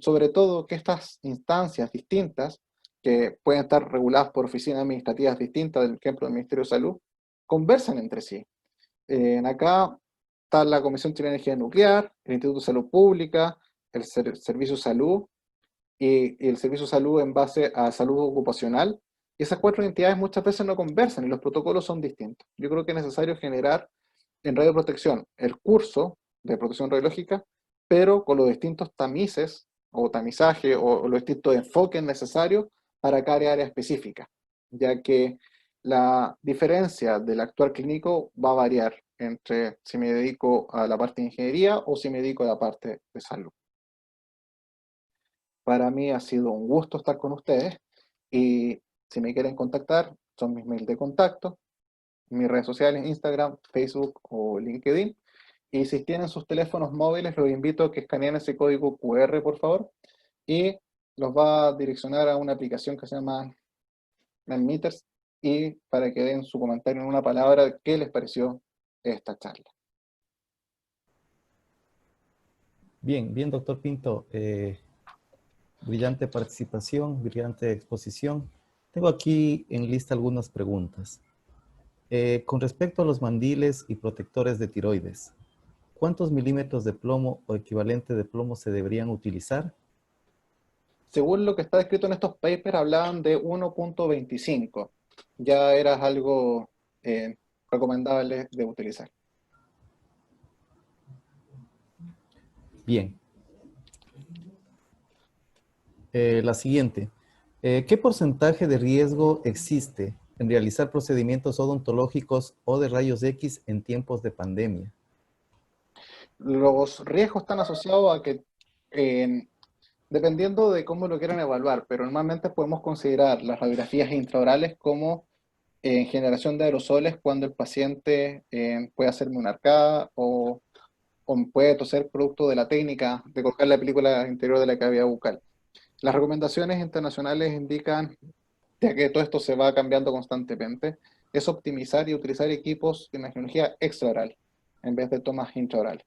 sobre todo que estas instancias distintas, que pueden estar reguladas por oficinas administrativas distintas, por ejemplo, del Ministerio de Salud, conversan entre sí. Acá está la Comisión Chilena de Energía Nuclear, el Instituto de Salud Pública, el Servicio de Salud y el Servicio de Salud en base a salud ocupacional. Y esas cuatro entidades muchas veces no conversan y los protocolos son distintos. Yo creo que es necesario generar en radioprotección el curso de protección radiológica, pero con los distintos tamices o tamizaje o los distintos enfoques necesarios para cada área específica, ya que la diferencia del actuar clínico va a variar entre si me dedico a la parte de ingeniería o si me dedico a la parte de salud. Para mí ha sido un gusto estar con ustedes y si me quieren contactar, son mis mails de contacto, mis redes sociales, Instagram, Facebook o LinkedIn. Y si tienen sus teléfonos móviles, los invito a que escaneen ese código QR, por favor, y los va a direccionar a una aplicación que se llama Meters y para que den su comentario en una palabra qué les pareció esta charla. Bien, bien, doctor Pinto. Brillante participación, brillante exposición. Tengo aquí en lista algunas preguntas. Con respecto a los mandiles y protectores de tiroides, ¿cuántos milímetros de plomo o equivalente de plomo se deberían utilizar? Según lo que está escrito en estos papers, hablaban de 1.25. Ya era algo recomendable de utilizar. Bien. La siguiente. ¿Qué porcentaje de riesgo existe en realizar procedimientos odontológicos o de rayos X en tiempos de pandemia? Los riesgos están asociados a que, dependiendo de cómo lo quieran evaluar, pero normalmente podemos considerar las radiografías intraorales como generación de aerosoles cuando el paciente puede hacerme una arcada o puede toser producto de la técnica de colocar la película interior de la cavidad bucal. Las recomendaciones internacionales indican, ya que todo esto se va cambiando constantemente, es optimizar y utilizar equipos de imagenología extraoral en vez de tomas intraorales.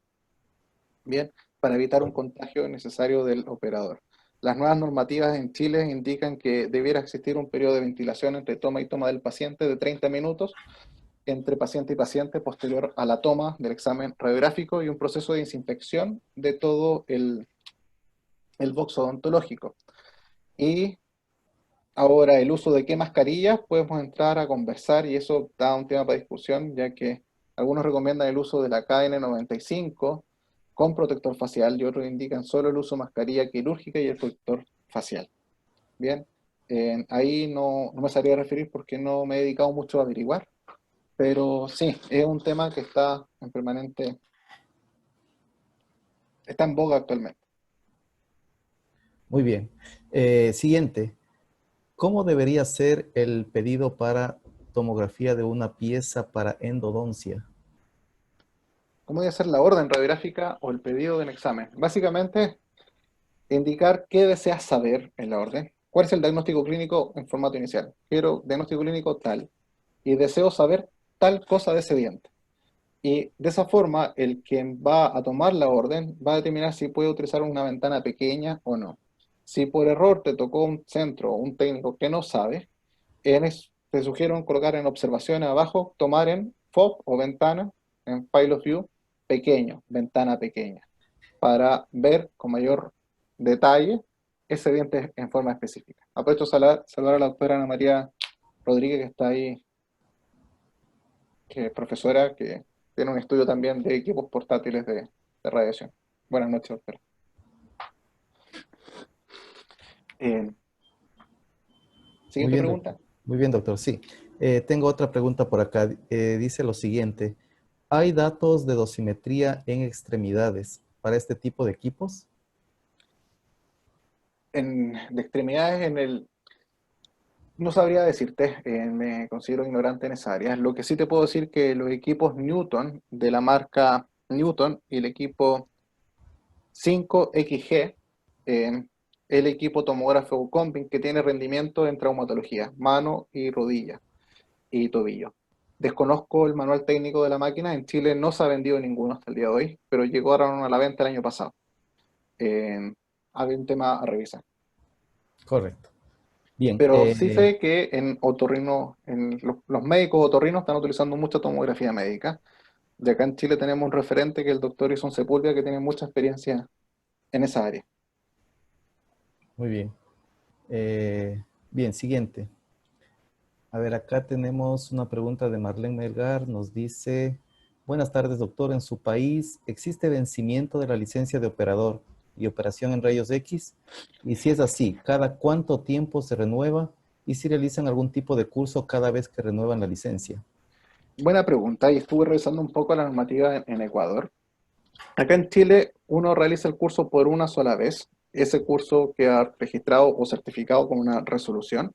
Bien, para evitar un contagio necesario del operador. Las nuevas normativas en Chile indican que debiera existir un periodo de ventilación entre toma y toma del paciente de 30 minutos entre paciente y paciente posterior a la toma del examen radiográfico y un proceso de desinfección de todo el box odontológico. Y ahora el uso de qué mascarillas podemos entrar a conversar y eso da un tema para discusión, ya que algunos recomiendan el uso de la KN95 con protector facial y otros indican solo el uso de mascarilla quirúrgica y el protector facial. Bien, ahí no me sabría referir porque no me he dedicado mucho a averiguar, pero sí, es un tema que está en permanente, está en boga actualmente. Muy bien. Siguiente. ¿Cómo debería ser el pedido para tomografía de una pieza para endodoncia? ¿Cómo debe ser la orden radiográfica o el pedido del examen? Básicamente, indicar qué deseas saber en la orden. ¿Cuál es el diagnóstico clínico en formato inicial? Quiero diagnóstico clínico tal. Y deseo saber tal cosa de ese diente. Y de esa forma, el quien va a tomar la orden va a determinar si puede utilizar una ventana pequeña o no. Si por error te tocó un centro o un técnico que no sabe, te sugiero colocar en observaciones abajo, tomar en FOB o ventana, en File of View, pequeño, ventana pequeña, para ver con mayor detalle ese diente en forma específica. Aprovecho a saludar a la doctora Ana María Rodríguez, que está ahí, que es profesora, que tiene un estudio también de equipos portátiles de radiación. Buenas noches, doctora. Siguiente pregunta. Muy bien, doctor. Sí. Tengo otra pregunta por acá. Dice lo siguiente. ¿Hay datos de dosimetría en extremidades para este tipo de equipos? De extremidades no sabría decirte, me considero ignorante en esa área. Lo que sí te puedo decir que los equipos Newton, de la marca Newton, y el equipo 5XG, el equipo tomógrafo Comping, que tiene rendimiento en traumatología, mano y rodilla y tobillo. Desconozco el manual técnico de la máquina, en Chile no se ha vendido ninguno hasta el día de hoy, pero llegaron a la venta el año pasado. Había un tema a revisar. Correcto. Bien. Pero sí sé que en otorrino, los médicos otorrinos están utilizando mucha tomografía médica. De acá en Chile tenemos un referente que es el doctor Ison Sepúlveda, que tiene mucha experiencia en esa área. Muy bien. Bien, siguiente. A ver, acá tenemos una pregunta de Marlene Melgar. Nos dice, buenas tardes, doctor. ¿En su país existe vencimiento de la licencia de operador y operación en rayos X? Y si es así, ¿cada cuánto tiempo se renueva? ¿Y si realizan algún tipo de curso cada vez que renuevan la licencia? Buena pregunta, y estuve revisando un poco la normativa en Ecuador. Acá en Chile uno realiza el curso por una sola vez. Ese curso queda registrado o certificado con una resolución.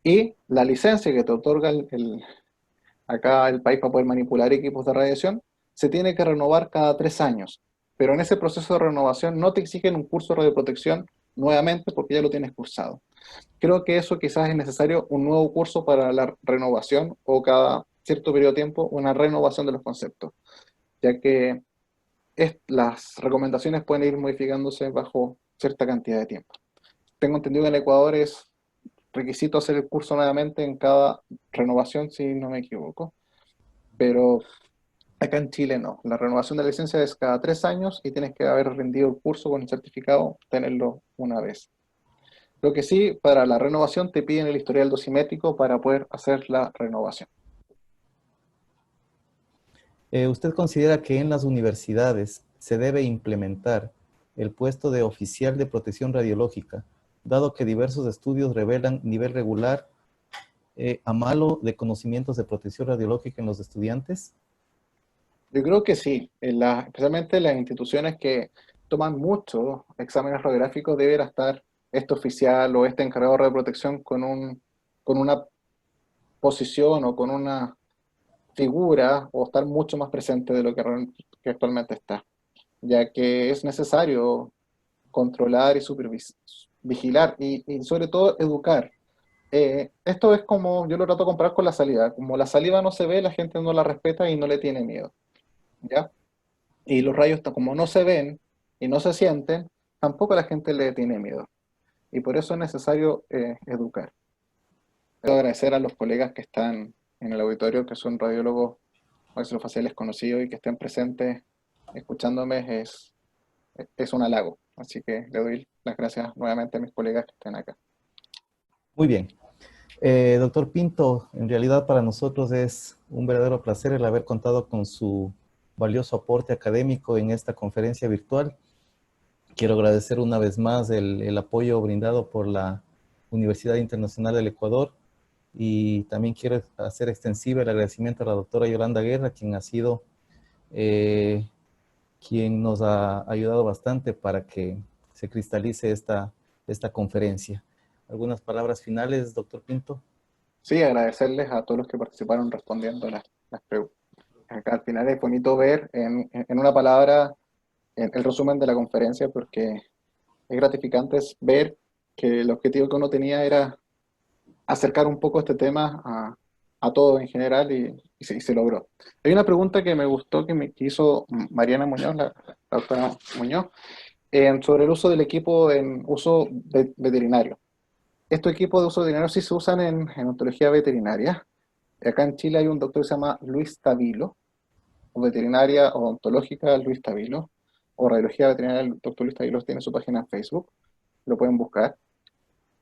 Y la licencia que te otorga acá el país para poder manipular equipos de radiación se tiene que renovar cada 3 años. Pero en ese proceso de renovación no te exigen un curso de radioprotección nuevamente porque ya lo tienes cursado. Creo que eso quizás es necesario un nuevo curso para la renovación o cada cierto periodo de tiempo una renovación de los conceptos, ya que las recomendaciones pueden ir modificándose bajo cierta cantidad de tiempo. Tengo entendido que en Ecuador es requisito hacer el curso nuevamente en cada renovación, si no me equivoco, pero acá en Chile no. La renovación de la licencia es cada 3 años y tienes que haber rendido el curso con el certificado, tenerlo una vez. Lo que sí, para la renovación te piden el historial dosimétrico para poder hacer la renovación. ¿Usted considera que en las universidades se debe implementar el puesto de oficial de protección radiológica, dado que diversos estudios revelan nivel regular a malo de conocimientos de protección radiológica en los estudiantes? Yo creo que sí, especialmente las instituciones que toman muchos exámenes radiográficos deberá estar este oficial o este encargado de radioprotección con una posición o con una figura o estar mucho más presente de lo que actualmente está, ya que es necesario controlar y vigilar y sobre todo educar. Esto es como, yo lo trato de comparar con la saliva, como la saliva no se ve, la gente no la respeta y no le tiene miedo, ¿ya? Y los rayos, como no se ven y no se sienten, tampoco la gente le tiene miedo. Y por eso es necesario educar. Quiero agradecer a los colegas que están en el auditorio, que son radiólogos maxilofaciales conocidos y que estén presentes escuchándome, es un halago. Así que le doy las gracias nuevamente a mis colegas que estén acá. Muy bien. Doctor Pinto, en realidad para nosotros es un verdadero placer el haber contado con su valioso aporte académico en esta conferencia virtual. Quiero agradecer una vez más el apoyo brindado por la Universidad Internacional del Ecuador, y también quiero hacer extensivo el agradecimiento a la doctora Yolanda Guerra, quien ha sido quien nos ha ayudado bastante para que se cristalice esta conferencia. ¿Algunas palabras finales, doctor Pinto? Sí, agradecerles a todos los que participaron respondiendo las preguntas. Acá al final es bonito ver en una palabra el resumen de la conferencia, porque es gratificante ver que el objetivo que uno tenía era acercar un poco este tema a todo en general, y se logró. Hay una pregunta que me gustó que hizo Mariana Muñoz, la doctora Muñoz, sobre el uso del equipo en uso veterinario. Estos equipos de uso veterinario sí se usan en ontología veterinaria. Acá en Chile hay un doctor que se llama Luis Tavilo, o veterinaria odontológica Luis Tavilo, o radiología veterinaria. El doctor Luis Tavilo tiene su página en Facebook, lo pueden buscar.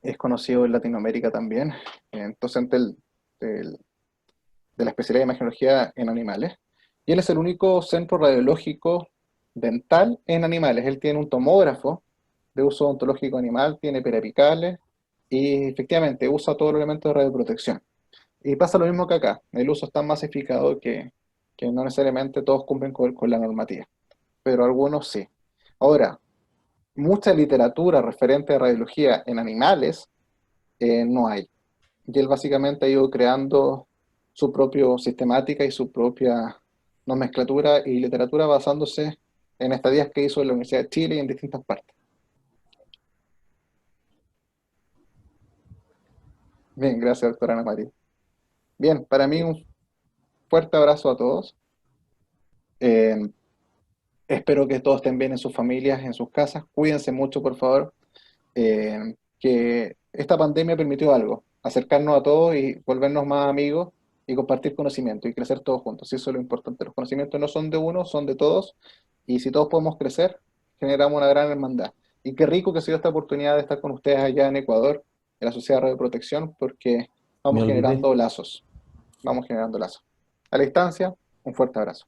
Es conocido en Latinoamérica también, docente de la especialidad de imagenología en animales. Y él es el único centro radiológico dental en animales. Él tiene un tomógrafo de uso odontológico animal, tiene perapicales, y efectivamente usa todos los elementos de radioprotección. Y pasa lo mismo que acá, el uso está masificado que no necesariamente todos cumplen con la normativa, pero algunos sí. Ahora, mucha literatura referente a radiología en animales no hay. Y él básicamente ha ido creando su propia sistemática y su propia nomenclatura y literatura basándose en estadías que hizo en la Universidad de Chile y en distintas partes. Bien, gracias, doctora Ana María. Bien, para mí un fuerte abrazo a todos. Eh, Espero que todos estén bien en sus familias, en sus casas. Cuídense mucho, por favor. Que esta pandemia permitió algo, acercarnos a todos y volvernos más amigos y compartir conocimiento y crecer todos juntos. Eso es lo importante. Los conocimientos no son de uno, son de todos. Y si todos podemos crecer, generamos una gran hermandad. Y qué rico que se dio esta oportunidad de estar con ustedes allá en Ecuador, en la Sociedad de Radioprotección, porque Me vamos olvidé. generando lazos. Vamos generando lazos. A la distancia, un fuerte abrazo.